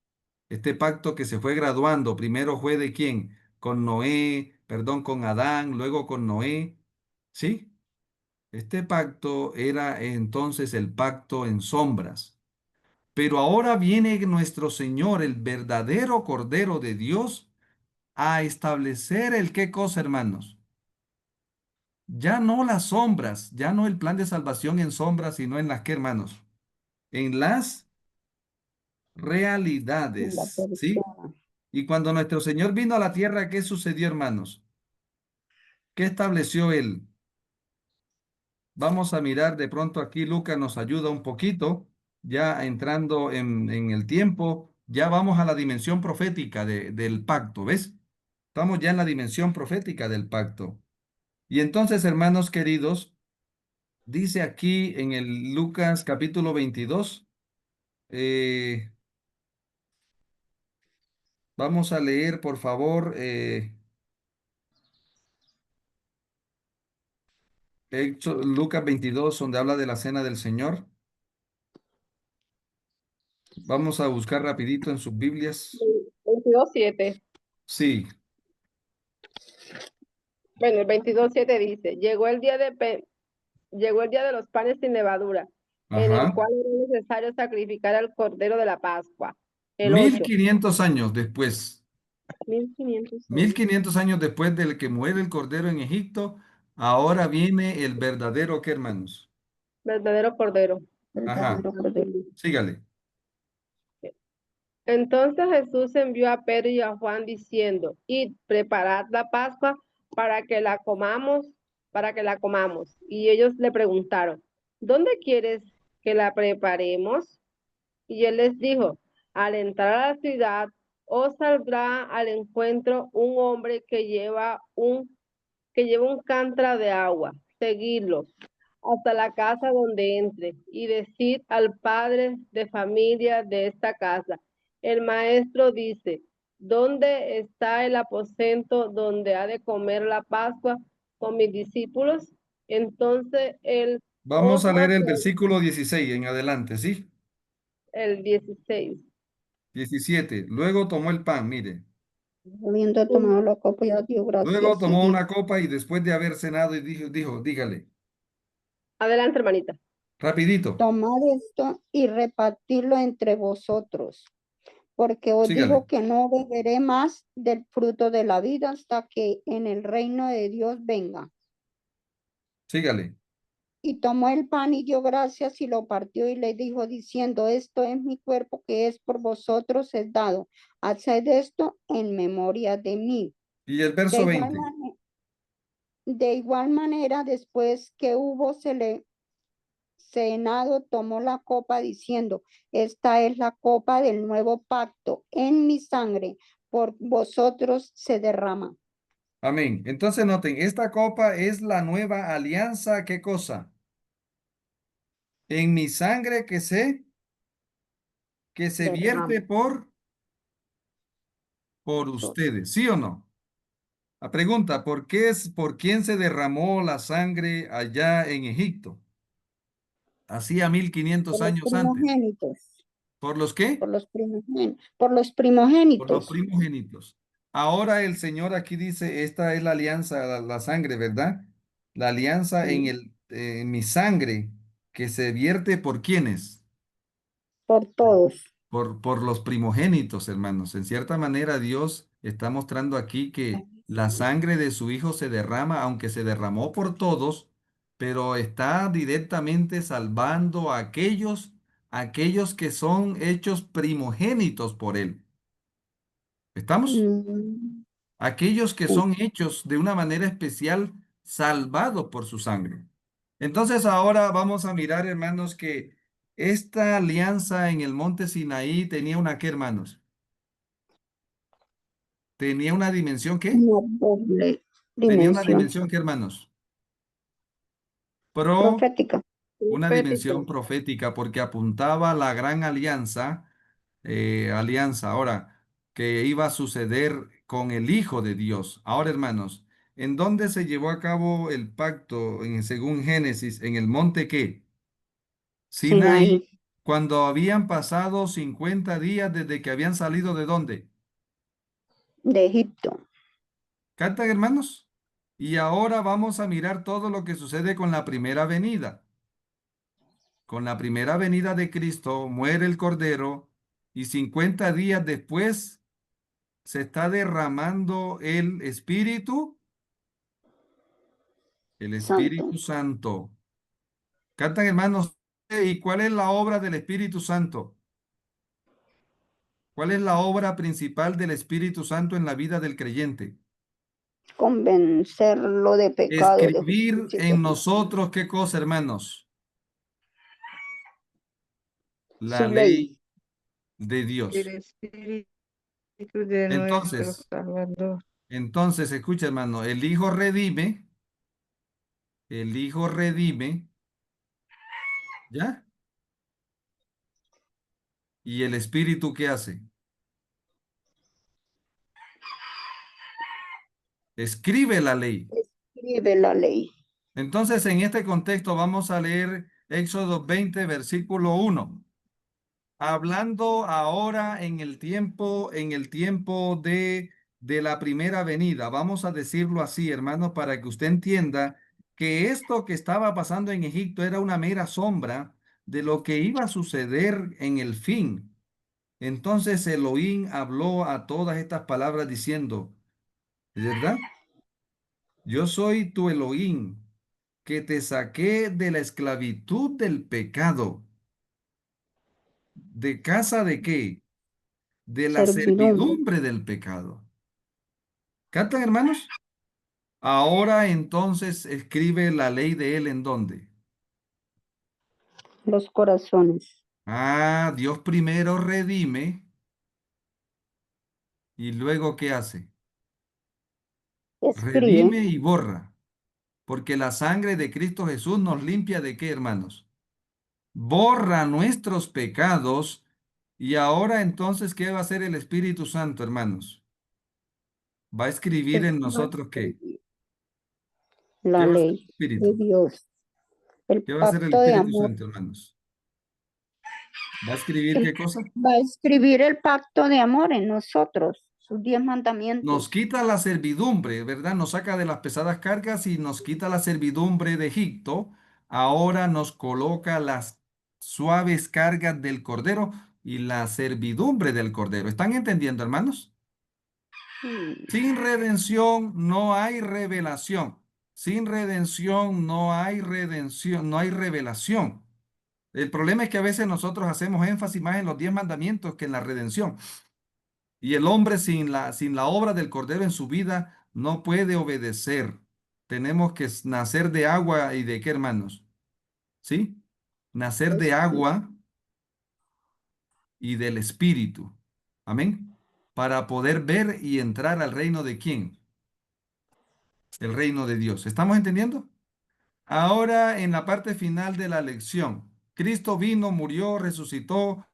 este pacto que se fue graduando, primero fue de quién? Con Noé, perdón, con Adán, luego con Noé, ¿sí? Este pacto era entonces el pacto en sombras. Pero ahora viene nuestro Señor, el verdadero Cordero de Dios, a establecer el qué cosa, hermanos. Ya no las sombras, ya no el plan de salvación en sombras, sino en las que, hermanos, en las En la realidades, ¿sí? persona. Y cuando nuestro Señor vino a la tierra, ¿qué sucedió, hermanos? ¿Qué estableció Él? Vamos a mirar de pronto aquí, Lucas nos ayuda un poquito, ya entrando en el tiempo, ya vamos a la dimensión profética del pacto, ¿ves? Estamos ya en la dimensión profética del pacto. Y entonces, hermanos queridos, dice aquí en el Lucas capítulo 22, eh, vamos a leer, por favor, Lucas 22, donde habla de la cena del Señor. Vamos a buscar rapidito en sus Biblias. 22:7. Sí, Bueno, el 22:7 dice, llegó el día de los panes sin levadura, en el ajá. cual era necesario sacrificar al cordero de la Pascua. El Mil 8. quinientos años después, 1500 mil años. quinientos años después del que muere el cordero en Egipto, ahora viene el verdadero, ¿qué, hermanos? Verdadero cordero. Ajá, Verdadero Cordero. sígale. Entonces Jesús envió a Pedro y a Juan diciendo, id, preparad la Pascua para que la comamos, para que la comamos. Y ellos le preguntaron, ¿dónde quieres que la preparemos? Y él les dijo, al entrar a la ciudad, os saldrá al encuentro un hombre que lleva un cántaro de agua. Seguidlo hasta la casa donde entre y decid al padre de familia de esta casa, el maestro dice, ¿dónde está el aposento donde ha de comer la Pascua con mis discípulos? Entonces él os Vamos a leer el versículo 16 en adelante, ¿sí? el 16. 17. Luego tomó el pan, mire. Habiendo tomado la copa, ya dio Luego gracias y tomó dijo, una copa y después de haber cenado y dijo, dígale, Adelante, hermanita. rapidito, tomad esto y repartidlo entre vosotros, porque os sígale, digo que no beberé más del fruto de la vida hasta que en el reino de Dios venga. sígale. Y tomó el pan y dio gracias y lo partió y le dijo diciendo, esto es mi cuerpo que es por vosotros es dado. Haced esto en memoria de mí. Y el De verso igual, 20. de igual manera, después que hubo cenado, tomó la copa diciendo, esta es la copa del nuevo pacto en mi sangre, por vosotros se derrama. Amén. Entonces noten, esta copa es la nueva alianza, ¿qué cosa? En mi sangre que se Derrama. vierte por ustedes, ¿sí o no? La pregunta, ¿por quién se derramó la sangre allá en Egipto? Hacía mil Por quinientos los años antes. primogénitos, ¿Por los qué? por los primogénitos, por los Por los primogénitos. primogénitos. Ahora el Señor aquí dice, esta es la alianza, la sangre, ¿verdad? La alianza Sí, en mi sangre que se vierte por quiénes, por todos. por los primogénitos, hermanos. En cierta manera, Dios está mostrando aquí que la sangre de su Hijo se derrama, aunque se derramó por todos, pero está directamente salvando aquellos que son hechos primogénitos por Él. ¿Estamos? Mm, Aquellos que sí. son hechos de una manera especial, salvados por su sangre. Entonces ahora vamos a mirar, hermanos, que esta alianza en el monte Sinaí tenía una, ¿qué, hermanos? tenía una dimensión, ¿qué? Una doble Tenía una dimensión dimensión, ¿qué, hermanos? Pro, profética. una dimensión Profético. profética, porque apuntaba a la gran alianza ahora, que iba a suceder con el Hijo de Dios. Ahora, hermanos, ¿en dónde se llevó a cabo el pacto, según Génesis? ¿En el monte qué? Sinaí, Sinaí, cuando habían pasado 50 días desde que habían salido de dónde. de Egipto. ¿Cantan, hermanos? Y ahora vamos a mirar todo lo que sucede con la primera venida. Con la primera venida de Cristo muere el Cordero y 50 días después se está derramando el Santo. Espíritu Santo. Cantan, hermanos, ¿y cuál es la obra del Espíritu Santo? ¿Cuál es la obra principal del Espíritu Santo en la vida del creyente? Convencerlo de pecado, de Escribir justicia y de en juicio. nosotros, ¿qué cosa, hermanos? La Su ley. ley de El Dios. Espíritu de nuestro Entonces, Salvador. escucha, hermano, el Hijo redime, ¿ya? ¿Y el Espíritu qué hace? Escribe la ley. Escribe la ley. Entonces, en este contexto vamos a leer Éxodo 20, versículo 1. Hablando ahora en el tiempo de la primera venida, vamos a decirlo así, hermanos, para que usted entienda que esto que estaba pasando en Egipto era una mera sombra de lo que iba a suceder en el fin. Entonces Elohim habló a todas estas palabras diciendo, ¿verdad? Yo soy tu Elohim, que te saqué de la esclavitud del pecado. ¿De casa de qué? De la Servidumbre. servidumbre del pecado. ¿Cantan, hermanos? Ahora entonces escribe la ley de él en dónde. Los corazones. Ah, Dios primero redime y luego ¿qué hace? Escribe. Redime y borra, porque la sangre de Cristo Jesús nos limpia de qué, hermanos. Borra nuestros pecados y ahora entonces, ¿qué va a hacer el Espíritu Santo, hermanos? Va a escribir en nosotros ¿qué? Escribe ¿Qué la va a hacer el ley de Espíritu? Dios. El ¿Qué va a hacer el pacto de Espíritu amor. Santo, hermanos? ¿Va a escribir Él qué cosa? va a escribir el pacto de amor en nosotros, sus 10 Nos mandamientos. quita la servidumbre, ¿verdad? Nos saca de las pesadas cargas y nos quita la servidumbre de Egipto. Ahora nos coloca las suaves cargas del Cordero y la servidumbre del Cordero. ¿Están entendiendo, hermanos? Mm, Sin redención no hay revelación. Sin redención no hay redención, no hay revelación. El problema es que a veces nosotros hacemos énfasis más en los 10 mandamientos que en la redención. Y el hombre sin la obra del Cordero en su vida no puede obedecer. Tenemos que nacer de agua y de qué, hermanos. ¿Sí? Nacer de Espíritu. agua y del Espíritu. Amén. Para poder ver y entrar al reino de quién. El reino de Dios. ¿Estamos entendiendo? Ahora en la parte final de la lección. Cristo vino, murió, resucitó,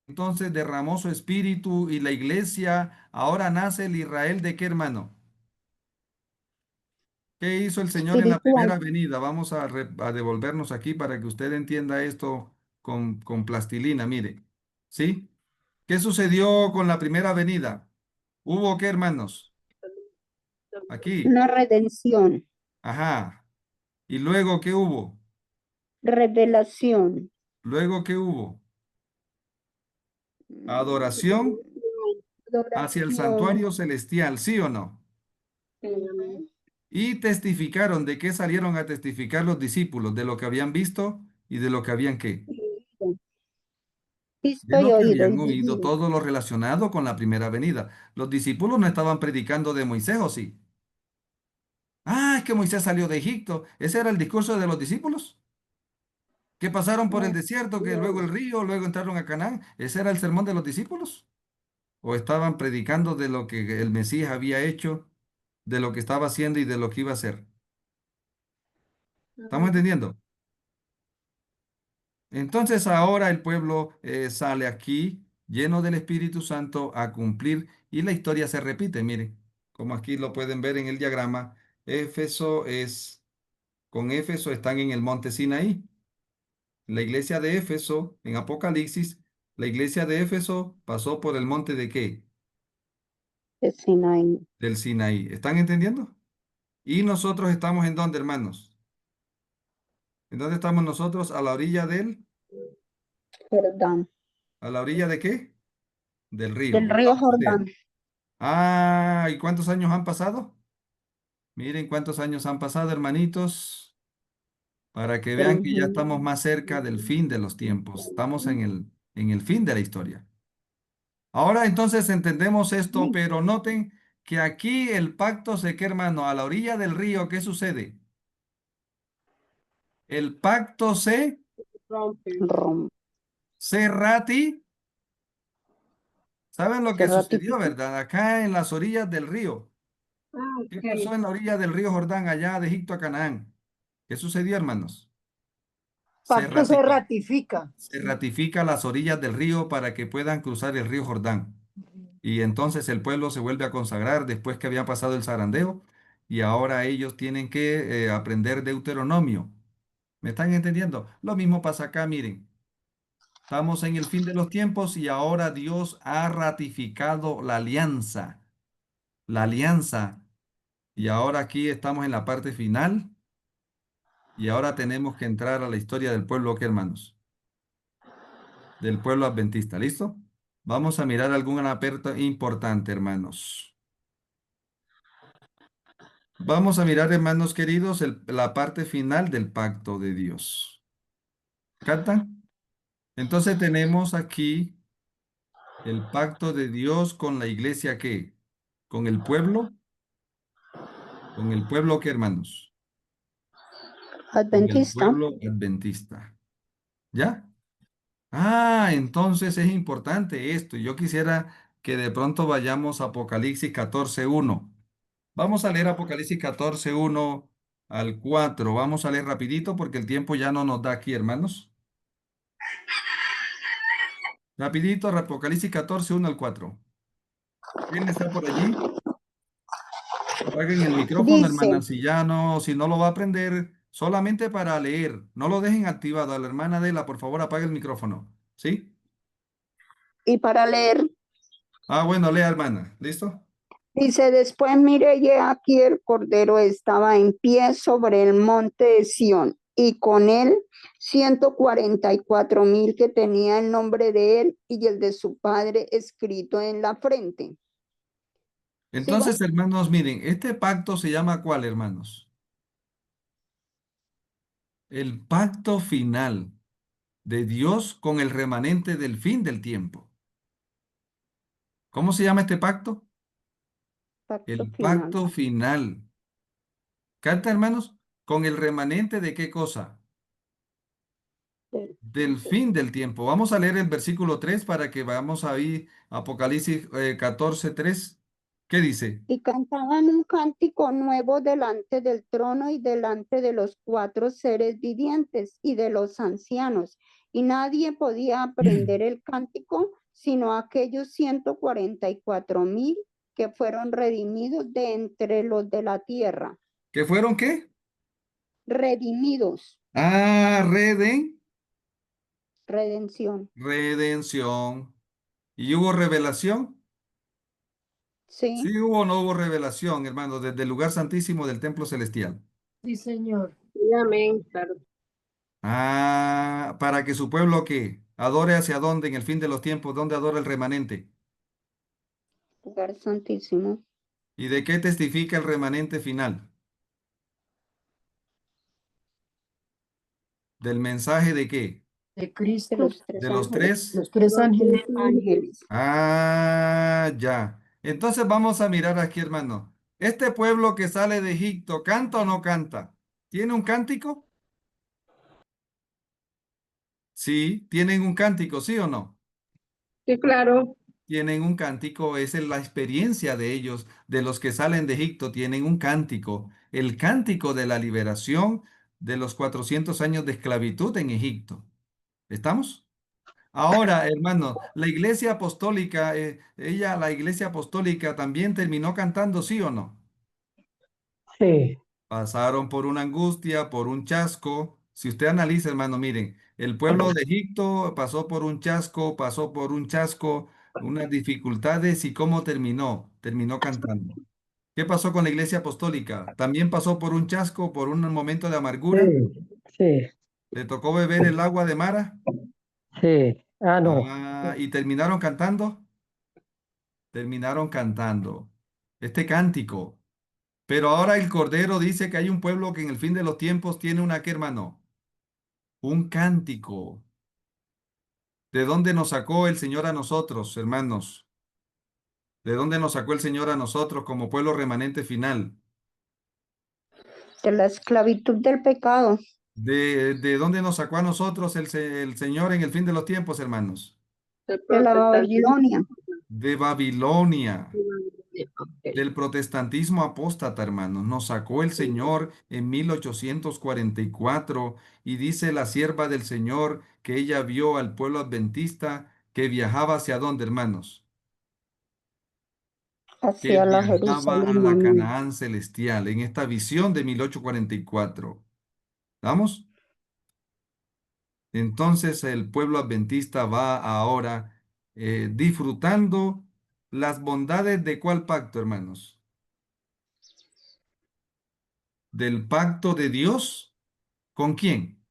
entonces derramó su espíritu y la iglesia, ahora nace el Israel de qué, hermano. ¿Qué hizo el Señor en la Espiritual. primera venida? Vamos a devolvernos aquí para que usted entienda esto con plastilina, mire. ¿Sí? ¿Qué sucedió con la primera venida? ¿Hubo qué, hermanos? Aquí. Una redención. Ajá. ¿Y luego qué hubo? Revelación. ¿Luego qué hubo? Mm, Adoración hacia el Adoración. santuario celestial, ¿sí o no? Ujú. Y testificaron, ¿de qué salieron a testificar los discípulos? De lo que habían visto y de lo que habían qué. De Visto y lo que oído y habían oído, vivido. todo lo relacionado con la primera venida. Los discípulos no estaban predicando de Moisés, ¿o sí? Ah, es que Moisés salió de Egipto. Ese era el discurso de los discípulos. Que pasaron por el No, desierto, que luego no. el río, luego entraron a Canaán. Ese era el sermón de los discípulos. o estaban predicando de lo que el Mesías había hecho, de lo que estaba haciendo y de lo que iba a hacer. ¿Estamos entendiendo? Entonces ahora el pueblo sale aquí lleno del Espíritu Santo a cumplir y la historia se repite. Miren, como aquí lo pueden ver en el diagrama, con Éfeso están en el monte Sinaí. La iglesia de Éfeso, en Apocalipsis, la iglesia de Éfeso pasó por el monte ¿de qué? De Sinaí, Del Sinaí. ¿Están entendiendo? Y nosotros estamos ¿en dónde, hermanos? ¿En dónde estamos nosotros? A la orilla Jordán, ¿a la orilla de qué? Del río. del ¿Qué río vamos a hacer? Jordán. Ah, ¿y cuántos años han pasado? Miren cuántos años han pasado, hermanitos, para que vean que ya Ujú. estamos más cerca del fin de los tiempos. Estamos en el fin de la historia. Ahora entonces entendemos esto, pero noten que aquí el pacto se que, hermano, a la orilla del río, ¿qué sucede? El pacto Rompe. Rom- se rati, ¿saben lo Se que sucedió, ratifica. verdad? Acá en las orillas del río. Ah, ¿Qué ok. pasó en la orilla del río Jordán, allá de Egipto a Canaán? ¿Qué sucedió, hermanos? Se Pacto se ratifica. ratifica. Se ratifica las orillas del río para que puedan cruzar el río Jordán. Y entonces el pueblo se vuelve a consagrar después que había pasado el zarandeo y ahora ellos tienen que aprender Deuteronomio. ¿Me están entendiendo? Lo mismo pasa acá, miren. Estamos en el fin de los tiempos y ahora Dios ha ratificado la alianza. La alianza. Y ahora aquí estamos en la parte final y ahora tenemos que entrar a la historia del pueblo, ¿qué, hermanos? Del pueblo adventista. ¿Listo? Vamos a mirar algún aperto importante, hermanos. Vamos a mirar, hermanos queridos, la parte final del pacto de Dios. ¿Captan? Entonces tenemos aquí el pacto de Dios con la iglesia, ¿qué? Con el pueblo. ¿Con el pueblo qué, hermanos? Con el Adventista. pueblo adventista. ¿Ya? Ah, entonces es importante esto. Yo quisiera que de pronto vayamos a Apocalipsis 14:1. Vamos a leer Apocalipsis 14:1 al 4. Vamos a leer rapidito porque el tiempo ya no nos da aquí, hermanos. Rapidito, Apocalipsis 14:1 al 4. ¿Quién está por allí? Apaguen el micrófono, Dice, hermana, si no lo va a aprender, solamente para leer. No lo dejen activado. A la hermana Adela, por favor, apague el micrófono. ¿Sí? y para leer, Ah, bueno, lea, hermana. ¿Listo? dice, después miré y he aquí el Cordero estaba en pie sobre el monte de Sión y con él 144,000 que tenía el nombre de él y el de su padre escrito en la frente. Entonces, ¿Sigo? hermanos, miren, este pacto se llama ¿cuál, hermanos? El pacto final de Dios con el remanente del fin del tiempo. ¿Cómo se llama este pacto? Pacto El final. pacto final. ¿Canta, hermanos? ¿Con el remanente de qué cosa? Del fin del tiempo. Vamos a leer el versículo 3 para que vayamos ahí, Apocalipsis 14:3. ¿Qué dice? Y cantaban un cántico nuevo delante del trono y delante de los 4 seres vivientes y de los ancianos. Y nadie podía aprender el cántico, sino aquellos 144,000 que fueron redimidos de entre los de la tierra. ¿Qué fueron qué? Redimidos, Ah, redención. redención. ¿Y hubo revelación? Sí, Sí hubo o no hubo revelación, hermano, desde el lugar santísimo del templo celestial. Sí, señor. Sí, amén, claro. Ah, para que su pueblo que adore hacia dónde en el fin de los tiempos, ¿dónde adora el remanente? lugar santísimo. ¿Y de qué testifica el remanente final? ¿Del mensaje de qué? De De Cristo, los tres ¿De los ángeles. tres? los tres ángeles. Ángeles. Ah, ya. Entonces vamos a mirar aquí, hermano. Este pueblo que sale de Egipto, ¿canta o no canta? ¿Tiene un cántico? Sí, tienen un cántico, ¿sí o no? Sí, claro. Tienen un cántico, esa es la experiencia de ellos, de los que salen de Egipto, tienen un cántico, el cántico de la liberación de los 400 años de esclavitud en Egipto. ¿Estamos? Ahora, hermano, la iglesia apostólica, la iglesia apostólica también terminó cantando, ¿sí o no? Sí, Pasaron por una angustia, por un chasco. Si usted analiza, hermano, miren, el pueblo de Egipto pasó por un chasco, unas dificultades y ¿cómo terminó? Terminó cantando. ¿Qué pasó con la iglesia apostólica? También pasó por un chasco, por un momento de amargura. sí, sí, ¿Le tocó beber el agua de Mara? sí. Ah, no. Ah, y terminaron cantando. Terminaron cantando este cántico. Pero ahora el Cordero dice que hay un pueblo que en el fin de los tiempos tiene una, ¿qué, hermano? Un cántico. ¿De dónde nos sacó el Señor a nosotros, hermanos? ¿De dónde nos sacó el Señor a nosotros como pueblo remanente final? De la esclavitud del pecado. ¿De dónde nos sacó a nosotros el Señor en el fin de los tiempos, hermanos? El De la protestantismo. Babilonia. De Babilonia. Ok. Del protestantismo apóstata, hermanos. Nos sacó el Señor en 1844 y dice la sierva del Señor que ella vio al pueblo adventista que viajaba hacia dónde, hermanos, que Hacia la viajaba a Jerusalén. la Amén. Canaán celestial en esta visión de 1844. ¿Vamos? Entonces el pueblo adventista va ahora disfrutando las bondades de cuál pacto, hermanos, del pacto de Dios. ¿Con quién?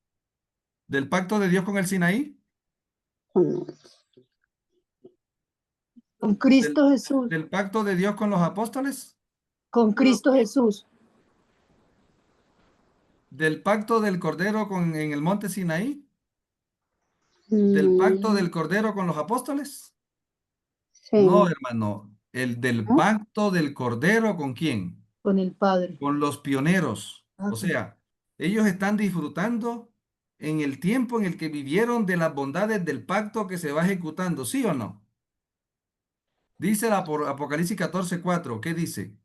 ¿Del pacto de Dios con el Sinaí? Con ¿Del, Cristo Jesús, del pacto de Dios con los apóstoles? con Cristo Jesús, ¿Del pacto del Cordero en el monte Sinaí? ¿Del pacto Mm, del Cordero con los apóstoles? No, sí. hermano. El del ¿No? pacto del Cordero ¿con quién? con el Padre. Con los pioneros. Ah, O sea, ellos están disfrutando en el tiempo en el que vivieron de las bondades del pacto que se va ejecutando, ¿sí o no? Dice la Apocalipsis 14:4, ¿qué dice?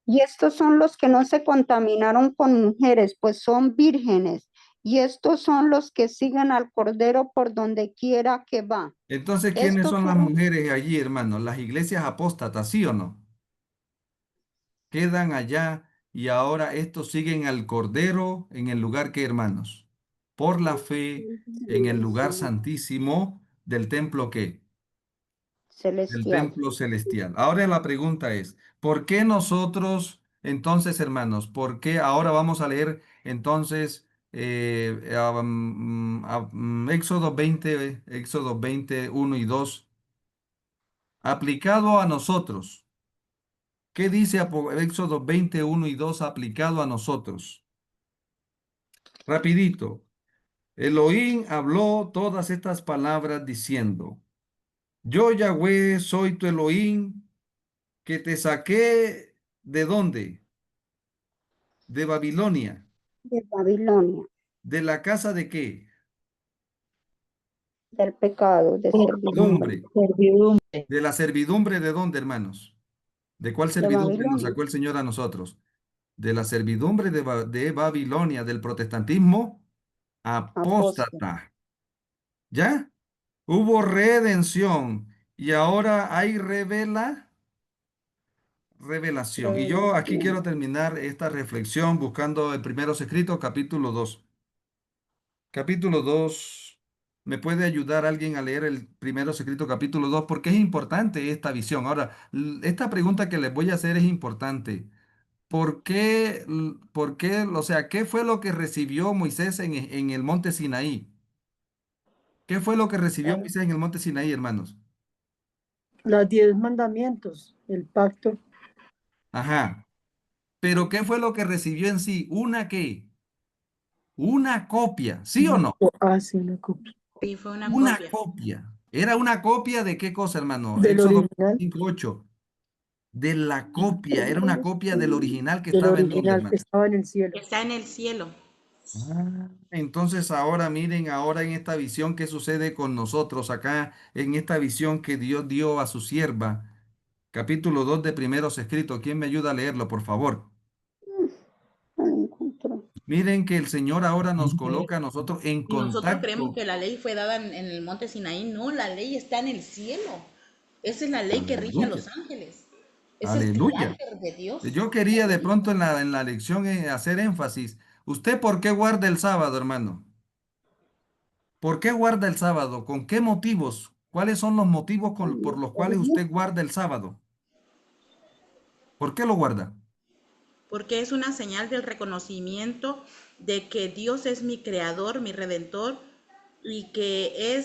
Y estos son los que no se contaminaron con mujeres, pues son vírgenes. Y estos son los que siguen al Cordero por donde quiera que va. Entonces, ¿quiénes Estos son las fueron, mujeres allí, hermanos? Las iglesias apóstatas, ¿sí o no? Quedan allá y ahora estos siguen al Cordero en el lugar que, hermanos, por la fe en el lugar santísimo del templo que, del celestial. templo celestial. Ahora la pregunta es, ¿por qué nosotros, entonces, hermanos, por qué ahora vamos a leer entonces Éxodo 20, 1 y 2, aplicado a nosotros? ¿Qué dice Éxodo 21 y 2 aplicado a nosotros? Rapidito. Elohim habló todas estas palabras diciendo, yo Yahweh soy tu Elohim que te saqué ¿de dónde? De Babilonia. De Babilonia, ¿De la casa de qué? del pecado, de servidumbre. Servidumbre. Servidumbre. ¿De la servidumbre de dónde, hermanos? ¿De cuál De servidumbre nos Babilonia, sacó el Señor a nosotros? De la servidumbre de Babilonia, del protestantismo apóstol. apóstata. ¿Ya? Hubo redención y ahora hay revelación. Y yo aquí Revelación. quiero terminar esta reflexión buscando el Primeros Escritos, capítulo 2. Capítulo 2. ¿Me puede ayudar alguien a leer el Primeros Escritos, capítulo 2? Porque es importante esta visión. Ahora, esta pregunta que les voy a hacer es importante. O sea, qué fue lo que recibió Moisés en el monte Sinaí? ¿Qué fue lo que recibió Moisés en el monte Sinaí, hermanos? Los 10 mandamientos, el pacto. Ajá. Pero ¿qué fue lo que recibió en sí? ¿Una qué? Una copia, ¿sí o no? Sí, una copia. Sí, fue una Una copia. copia. ¿Era una copia de qué cosa, hermano? Del Éxodo original, 5:8. De la copia. Era una copia del original que del estaba en donde, original que hermano. estaba en el cielo. Está en el cielo. Entonces ahora miren, ahora en esta visión que sucede con nosotros acá, en esta visión que Dios dio a su sierva, capítulo 2 de Primeros Escritos. ¿Quién me ayuda a leerlo, por favor? No lo encuentro. Miren que el Señor ahora nos coloca a nosotros en Y nosotros creemos contacto. que la ley fue dada en el monte Sinaí. No, la ley está en el cielo. Esa es la ley que rige a Aleluya, los ángeles. Ese es el aleluya. carácter de Dios. Yo quería de pronto en la lección hacer énfasis. ¿Usted por qué guarda el sábado, hermano? ¿Por qué guarda el sábado? ¿Con qué motivos? ¿Cuáles son los motivos por los cuales usted guarda el sábado? ¿Por qué lo guarda? Porque es una señal del reconocimiento de que Dios es mi creador, mi redentor, y que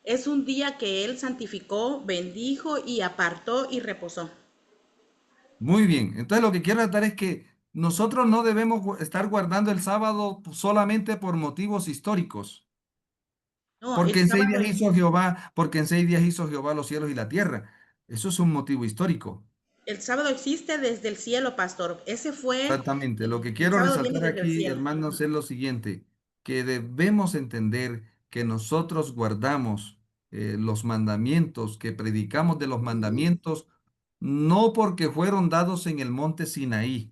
es un día que Él santificó, bendijo y apartó y reposó. Muy bien. Entonces lo que quiero tratar es que nosotros no debemos estar guardando el sábado solamente por motivos históricos. No, Porque en 6 días hizo Jehová, porque en 6 días hizo Jehová los cielos y la tierra. Eso es un motivo histórico. el sábado existe desde el cielo, pastor. Ese fue, Exactamente. Lo que el quiero sábado viene resaltar desde el aquí, cielo. hermanos, es lo siguiente, que debemos entender que nosotros guardamos los mandamientos, que predicamos de los mandamientos, no porque fueron dados en el monte Sinaí,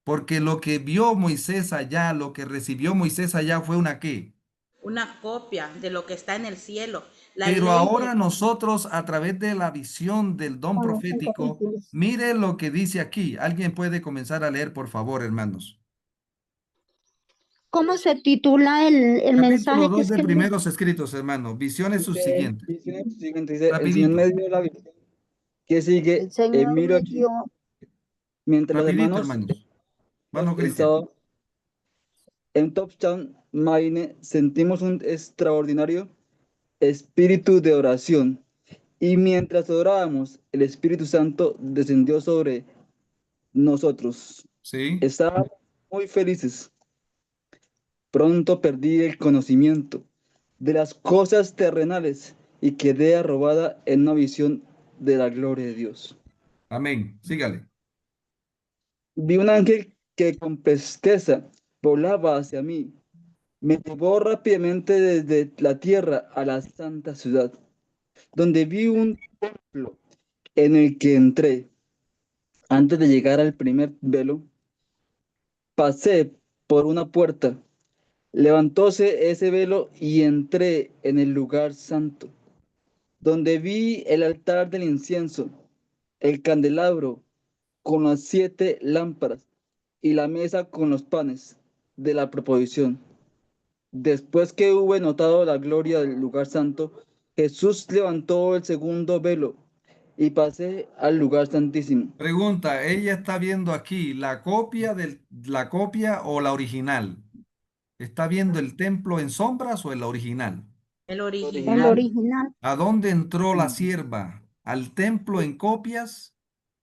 porque lo que vio Moisés allá, lo que recibió Moisés allá fue una qué. Una copia de lo que está en el cielo. La Pero ley ahora nosotros, a través de la visión del don Con los 5 profético, títulos. mire lo que dice aquí. ¿Alguien puede comenzar a leer, por favor, hermanos? ¿Cómo se titula el Capítulo mensaje que 2 de escribí? Primeros Escritos, hermano. Visiones subsiguientes. Dice, el Señor Rapidito, me dio la visión que sigue, El Señor miro me aquí, dio. mientras los rapidito, hermanos hermanos. Hermano el Cristian. sábado en Topstown, Maine, sentimos un extraordinario espíritu de oración. Y mientras orábamos, el Espíritu Santo descendió sobre nosotros. Sí. Estábamos muy felices. Pronto perdí el conocimiento de las cosas terrenales y quedé arrobada en una visión de la gloria de Dios. Amén. Sígale. Vi un ángel que con presteza volaba hacia mí. Me llevó rápidamente desde la tierra a la santa ciudad, donde vi un templo en el que entré. Antes de llegar al primer velo, pasé por una puerta. Levantóse ese velo y entré en el lugar santo, donde vi el altar del incienso, el candelabro con las 7 lámparas y la mesa con los panes de la proposición. Después que hube notado la gloria del lugar santo, Jesús levantó el segundo velo y pasé al lugar santísimo. Pregunta, ¿ella está viendo aquí la copia o la original? ¿Está viendo el templo en sombras o el original? el El original. original. ¿A dónde entró la sierva? ¿Al templo en copias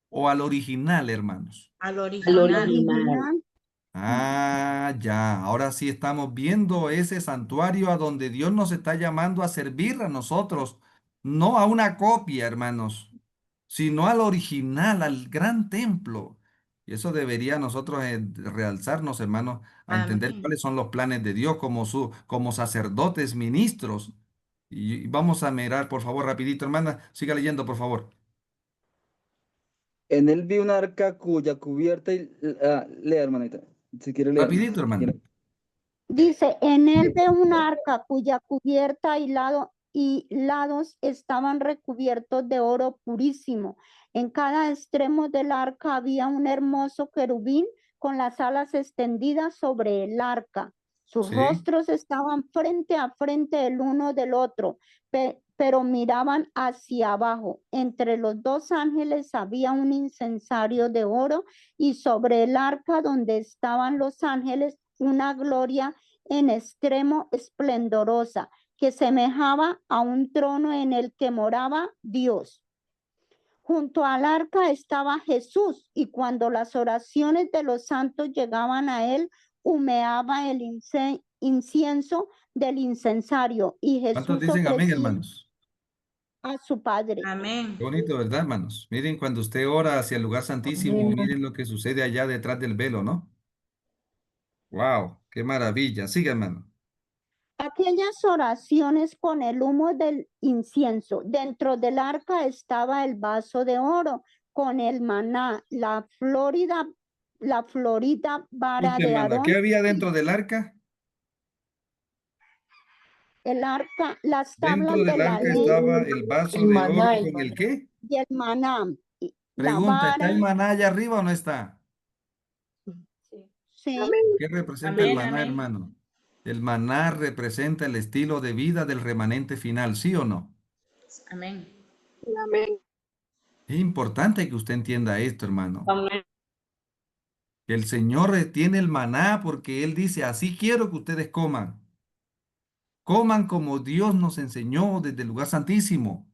o al original, hermanos? Al El original. original. Ah, ya. Ahora sí estamos viendo ese santuario a donde Dios nos está llamando a servir a nosotros, no a una copia, hermanos, sino al original, al gran templo. Y eso debería nosotros realzarnos, hermanos, a entender Amén. cuáles son los planes de Dios como sacerdotes, ministros. Y vamos a mirar, por favor, rapidito, hermana. Siga leyendo, por favor. En él vi un arca cuya cubierta, lea, hermanita, si quiere leer. Rapidito, hermano. Dice, en él ve un arca cuya cubierta y lados estaban recubiertos de oro purísimo. En cada extremo del arca había un hermoso querubín con las alas extendidas sobre el arca. Sus Sí. rostros estaban frente a frente el uno del otro, pero miraban hacia abajo. Entre los dos ángeles había un incensario de oro y sobre el arca donde estaban los ángeles una gloria en extremo esplendorosa que semejaba a un trono en el que moraba Dios. Junto al arca estaba Jesús y cuando las oraciones de los santos llegaban a él, humeaba el incienso del incensario y ¿Cuántos Jesús dicen amén, ofrecía. hermanos? a su Padre. Amén. Qué bonito, ¿verdad, hermanos? Miren, cuando usted ora hacia el lugar santísimo, miren lo que sucede allá detrás del velo, ¿no? ¡Wow! ¡Qué maravilla! Siga, hermano. Aquellas oraciones con el humo del incienso. Dentro del arca estaba el vaso de oro con el maná, la florida vara Disculpe, de hermana, ¿qué Aarón, había dentro del arca? el arca, las tablas Dentro de del la arca ley estaba el vaso de oro con el qué. y el maná, la Pregunta, ¿está el vara, maná allá arriba o no está? sí, ¿Qué representa el Amén, maná, amén. hermano? El maná representa el estilo de vida del remanente final, ¿sí o no? Amén. Es importante que usted entienda esto, hermano. Amén. Que el Señor tiene el maná porque Él dice, así quiero que ustedes coman. Coman como Dios nos enseñó desde el lugar santísimo.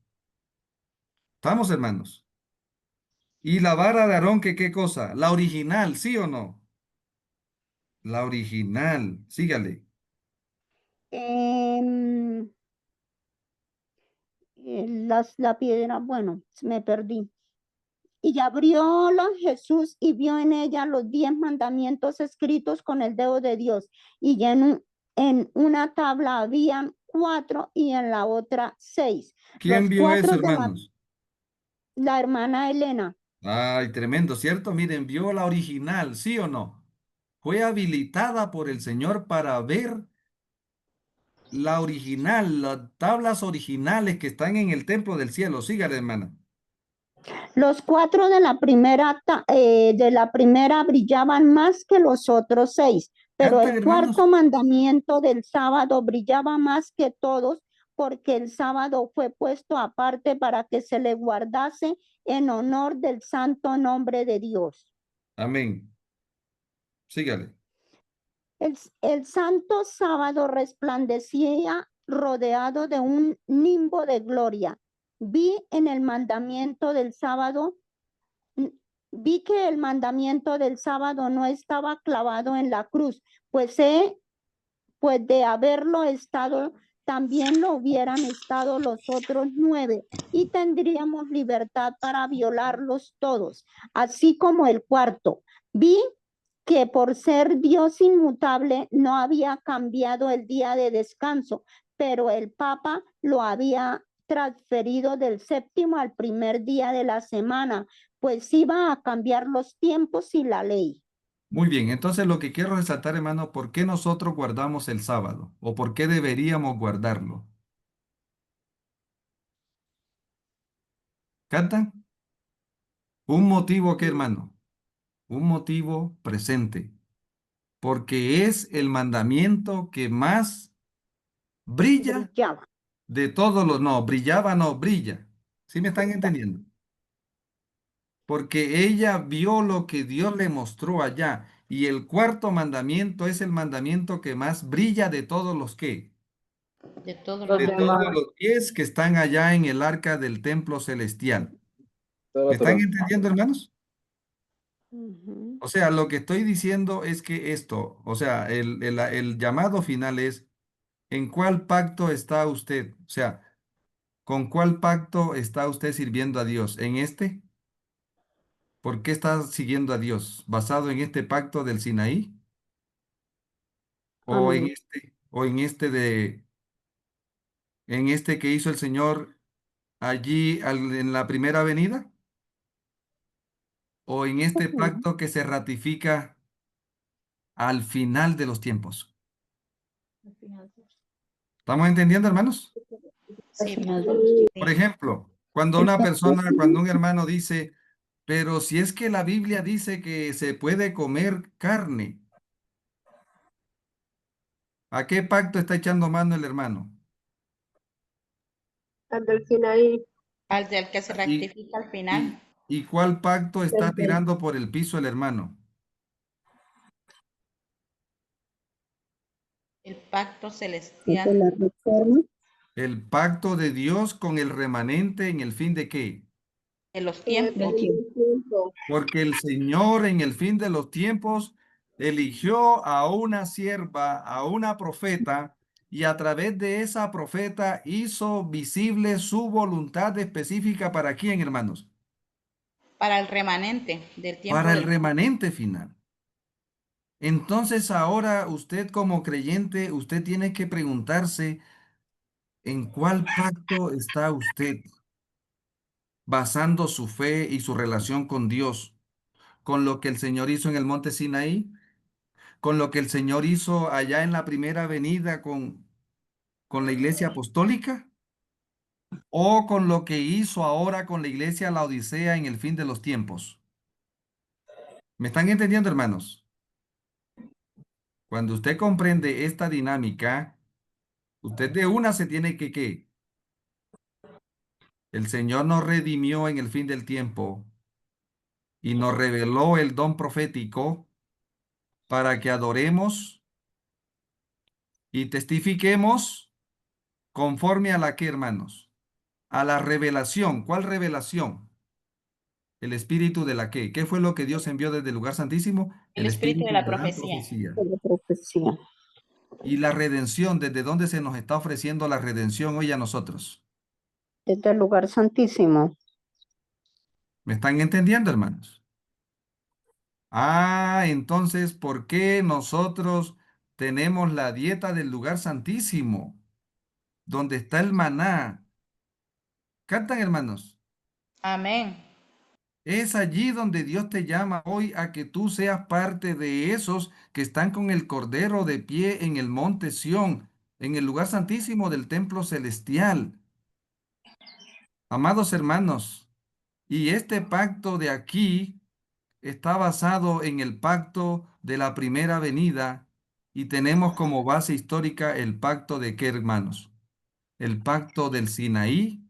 ¿Estamos, hermanos? Y la vara de Aarón, ¿qué cosa? La original, ¿sí o no? La original, sígale. em, la piedra, bueno, me perdí. Y abrióla Jesús y vio en ella los 10 mandamientos escritos con el dedo de Dios. Y en una tabla habían 4 y en la otra 6. ¿Quién Los vio eso, 4 de hermanos? la hermana Elena. Ay, tremendo, ¿cierto? Miren, vio la original, ¿sí o no? Fue habilitada por el Señor para ver la original, las tablas originales que están en el templo del cielo. Sígale, hermana. Los 4 de la primera brillaban más que los otros 6, pero ¿Cantan, el hermanos? cuarto mandamiento del sábado brillaba más que todos, porque el sábado fue puesto aparte para que se le guardase en honor del santo nombre de Dios. Amén. Sígale. El santo sábado resplandecía rodeado de un nimbo de gloria. Vi en el mandamiento del sábado Vi que el mandamiento del sábado no estaba clavado en la cruz, pues de haberlo estado, también lo hubieran estado los otros 9 y tendríamos libertad para violarlos todos, así como el cuarto. Vi que por ser Dios inmutable no había cambiado el día de descanso, pero el Papa lo había transferido del séptimo al primer día de la semana, pues iba a cambiar los tiempos y la ley. Muy bien, entonces lo que quiero resaltar, hermano, ¿por qué nosotros guardamos el sábado? ¿O por qué deberíamos guardarlo? ¿Cantan? Un motivo, ¿qué, hermano? Un motivo presente. Porque es el mandamiento que más brilla Brillaba. de todos los... No, brillaba, no, brilla. ¿Sí me están entendiendo? Porque ella vio lo que Dios le mostró allá. Y el cuarto mandamiento es el mandamiento que más brilla de todos los que, De todos Los los de todos demás. los 10 que están allá en el arca del templo celestial. Toda ¿Me la están Torah. entendiendo, hermanos? Uh-huh. O sea, lo que estoy diciendo es que esto, o sea, el llamado final es, ¿en cuál pacto está usted? O sea, ¿con cuál pacto está usted sirviendo a Dios? ¿En este? ¿Por qué está siguiendo a Dios? ¿Basado en este pacto del Sinaí? ¿O en Amén. este? ¿O en este que hizo el Señor allí en la primera venida? ¿O en este Uh-huh. pacto que se ratifica al final de los tiempos? ¿Estamos entendiendo, hermanos? Sí, Por sí. ejemplo, cuando una persona, cuando un hermano dice, pero si es que la Biblia dice que se puede comer carne, ¿a qué pacto está echando mano el hermano? Al del Sinaí. Al del que se ¿Y, rectifica al final, y, y cuál pacto está Del- tirando por el piso el hermano? el pacto De celestial, la reforma. El pacto de Dios con el remanente en el fin de qué? de los En el tiempos. tiempo. Porque el Señor en el fin de los tiempos eligió a una sierva, a una profeta, y a través de esa profeta hizo visible su voluntad específica para quién, hermanos, para el remanente del tiempo para el del fin. remanente final. Entonces ahora usted como creyente, usted tiene que preguntarse en cuál pacto está usted basando su fe y su relación con Dios, con lo que el Señor hizo en el monte Sinaí, con lo que el Señor hizo allá en la primera venida con la iglesia apostólica, o con lo que hizo ahora con la iglesia La Odisea en el fin de los tiempos. ¿Me están entendiendo, hermanos? Cuando usted comprende esta dinámica, usted de una se tiene que, ¿qué? El Señor nos redimió en el fin del tiempo y nos reveló el don profético para que adoremos y testifiquemos conforme a la que, hermanos, a la revelación. ¿Cuál revelación? El espíritu de la que. ¿Qué fue lo que Dios envió desde el lugar santísimo? El El espíritu de espíritu la de la profecía. profecía. de la profecía. Y la redención, ¿desde dónde se nos está ofreciendo la redención hoy a nosotros? Desde el lugar santísimo. ¿Me están entendiendo, hermanos? Ah, entonces, ¿por qué nosotros tenemos la dieta del lugar santísimo, donde está el maná? ¿Cantan, hermanos? Amén. Es allí donde Dios te llama hoy a que tú seas parte de esos que están con el Cordero de pie en el monte Sión, en el lugar santísimo del templo celestial. Amados hermanos, y este pacto de aquí está basado en el pacto de la primera venida y tenemos como base histórica el pacto de qué, hermanos? El pacto del Sinaí,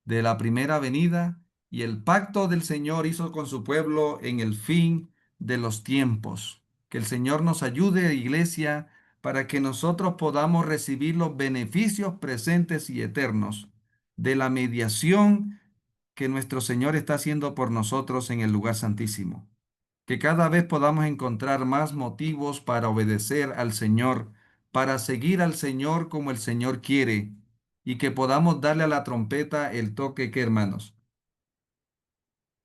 de la primera venida y el pacto del Señor hizo con su pueblo en el fin de los tiempos. Que el Señor nos ayude, iglesia, para que nosotros podamos recibir los beneficios presentes y eternos de la mediación que nuestro Señor está haciendo por nosotros en el lugar santísimo. Que cada vez podamos encontrar más motivos para obedecer al Señor, para seguir al Señor como el Señor quiere, y que podamos darle a la trompeta el toque que, hermanos,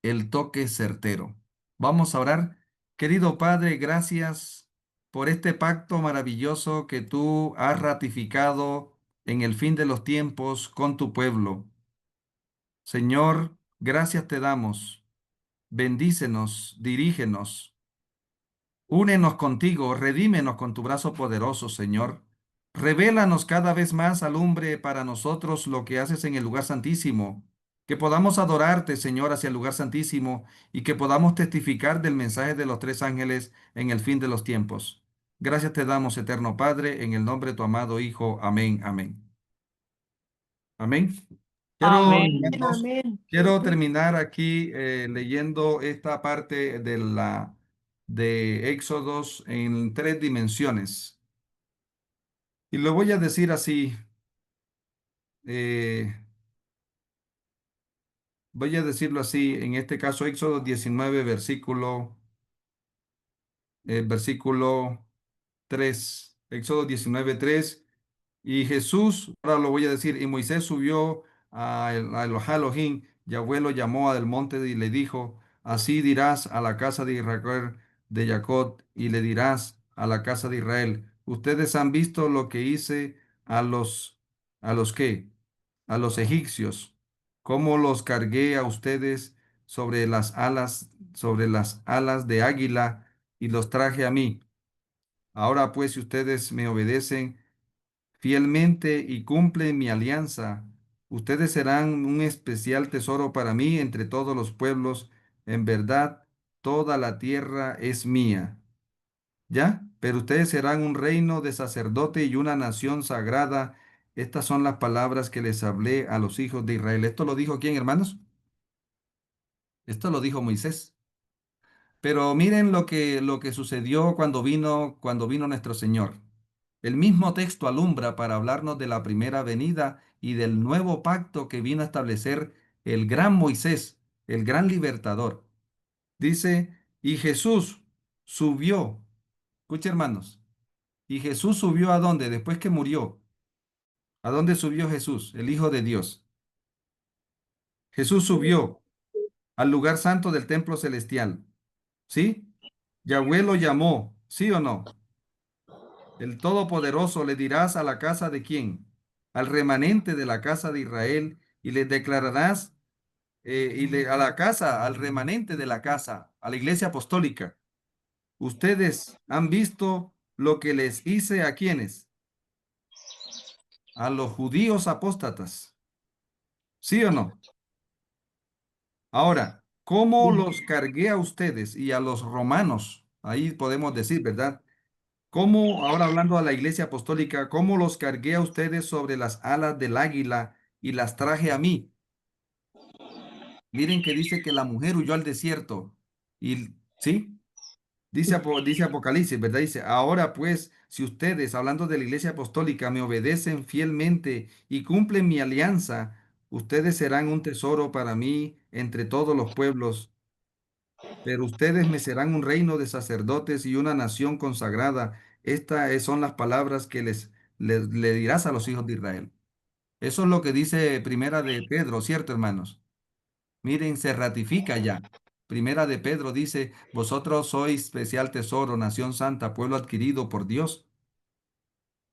el toque certero. Vamos a orar. Querido Padre, gracias por este pacto maravilloso que tú has ratificado en el fin de los tiempos con tu pueblo. Señor, gracias te damos. Bendícenos, dirígenos. Únenos contigo, redímenos con tu brazo poderoso, Señor. Revélanos cada vez más, alumbre para nosotros lo que haces en el lugar santísimo. Que podamos adorarte, Señor, hacia el lugar santísimo y que podamos testificar del mensaje de los tres ángeles en el fin de los tiempos. Gracias te damos, eterno Padre, en el nombre de tu amado Hijo. Amén, amén. Amén. Quiero, Amén. hermanos, quiero terminar aquí leyendo esta parte de Éxodos en tres dimensiones. Y lo voy a decir así. eh, Voy a decirlo así. En este caso, Éxodo 19, versículo 3. Éxodo 19, 3. Y Jesús, ahora lo voy a decir, y Moisés subió a Elohim, Yahweh lo llamó del monte y le dijo, así dirás a la casa de Israel, de Jacob, y le dirás a la casa de Israel, ustedes han visto lo que hice a los qué, a los egipcios, cómo los cargué a ustedes sobre las alas de águila, y los traje a mí. Ahora pues, si ustedes me obedecen, fielmente y cumplen mi alianza, ustedes serán un especial tesoro para mí entre todos los pueblos. En verdad, toda la tierra es mía. ¿Ya? Pero ustedes serán un reino de sacerdote y una nación sagrada. Estas son las palabras que les hablé a los hijos de Israel. ¿Esto lo dijo quién, hermanos? Esto lo dijo Moisés. Pero miren lo que sucedió cuando vino nuestro Señor. El mismo texto alumbra para hablarnos de la primera venida y del nuevo pacto que vino a establecer el gran Moisés, el gran libertador. Dice, y Jesús subió. Escuche, hermanos. ¿Y Jesús subió a dónde después que murió? ¿A dónde subió Jesús, el Hijo de Dios? Jesús subió al lugar santo del templo celestial. ¿Sí? Yahweh lo llamó, ¿sí o no? El Todopoderoso le dirás a la casa de quién, al remanente de la casa de Israel, y le declararás a la casa, al remanente de la casa, a la iglesia apostólica. Ustedes han visto lo que les hice a quienes, a los judíos apóstatas, ¿sí o no? Ahora, ¿cómo los cargué a ustedes y a los romanos? Ahí podemos decir, ¿verdad? ¿Cómo, ahora hablando a la iglesia apostólica, cómo los cargué a ustedes sobre las alas del águila y las traje a mí? Miren que dice que la mujer huyó al desierto. Y, ¿sí? Dice Apocalipsis, ¿verdad? Dice, ahora pues, si ustedes, hablando de la iglesia apostólica, me obedecen fielmente y cumplen mi alianza, ustedes serán un tesoro para mí entre todos los pueblos. Pero ustedes me serán un reino de sacerdotes y una nación consagrada. Estas son las palabras que le dirás a los hijos de Israel. Eso es lo que dice Primera de Pedro, ¿cierto, hermanos? Miren, se ratifica ya. Primera de Pedro dice, vosotros sois especial tesoro, nación santa, pueblo adquirido por Dios.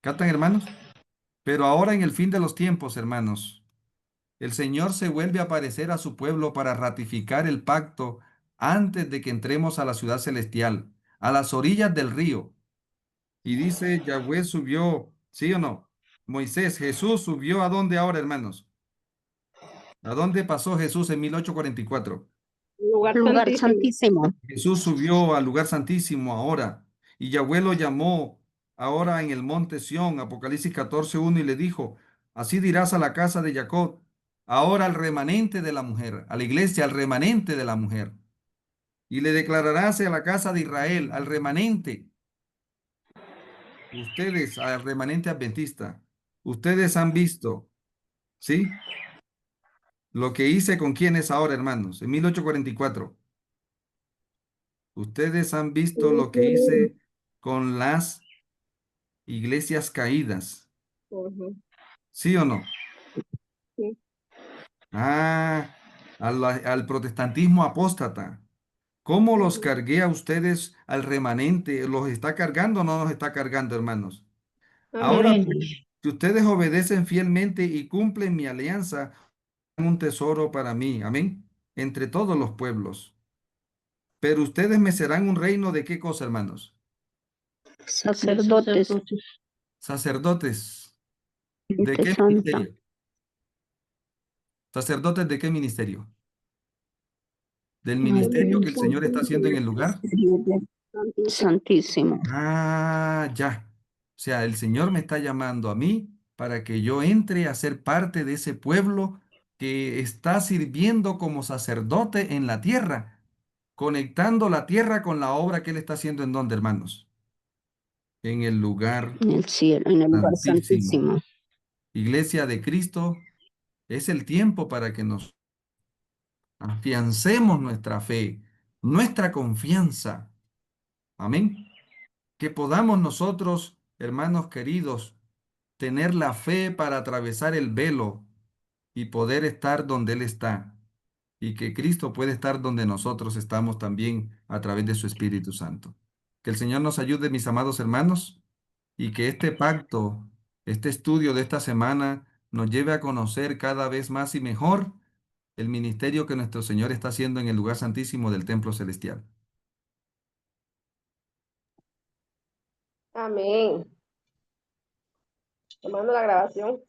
¿Captan, hermanos? Pero ahora en el fin de los tiempos, hermanos, el Señor se vuelve a aparecer a su pueblo para ratificar el pacto antes de que entremos a la ciudad celestial, a las orillas del río. Y dice, Yahweh subió, ¿sí o no? Moisés, Jesús subió ¿a dónde ahora, hermanos? ¿A dónde pasó Jesús en 1844? Lugar Lugar santísimo. santísimo. Jesús subió al lugar santísimo ahora, y Yahweh lo llamó ahora en el monte Sión, Apocalipsis 14:1, y le dijo, así dirás a la casa de Jacob, ahora al remanente de la mujer, a la iglesia, al remanente de la mujer, y le declararás a la casa de Israel, al remanente, ustedes, al remanente adventista, ustedes han visto, ¿sí? Lo que hice con quienes ahora, hermanos, en 1844. Ustedes han visto lo que hice con las iglesias caídas, Ujú, ¿sí o no? sí. Ah, al protestantismo apóstata. ¿Cómo los Ujú. cargué a ustedes al remanente? ¿Los está cargando o no los está cargando, hermanos? Ahora, Amén. Amén. pues, si ustedes obedecen fielmente y cumplen mi alianza, son un tesoro para mí, amén, entre todos los pueblos. Pero ustedes me serán un reino de qué cosa, hermanos? Sacerdotes. Sacerdotes. ¿De Gente qué santa. ministerio? ¿Sacerdotes de qué ministerio? Del ministerio que el Señor está haciendo en el lugar. Santísimo. Ah, ya. O sea, el Señor me está llamando a mí para que yo entre a ser parte de ese pueblo que está sirviendo como sacerdote en la tierra, conectando la tierra con la obra que Él está haciendo en donde, hermanos, en el lugar En el cielo, en el lugar santísimo. santísimo. Iglesia de Cristo, es el tiempo para que nos afiancemos nuestra fe, nuestra confianza. Amén. Que podamos nosotros, hermanos queridos, tener la fe para atravesar el velo y poder estar donde Él está. Y que Cristo puede estar donde nosotros estamos también a través de su Espíritu Santo. Que el Señor nos ayude, mis amados hermanos, y que este pacto, este estudio de esta semana, nos lleve a conocer cada vez más y mejor el ministerio que nuestro Señor está haciendo en el lugar santísimo del templo celestial. Amén. Tomando la grabación.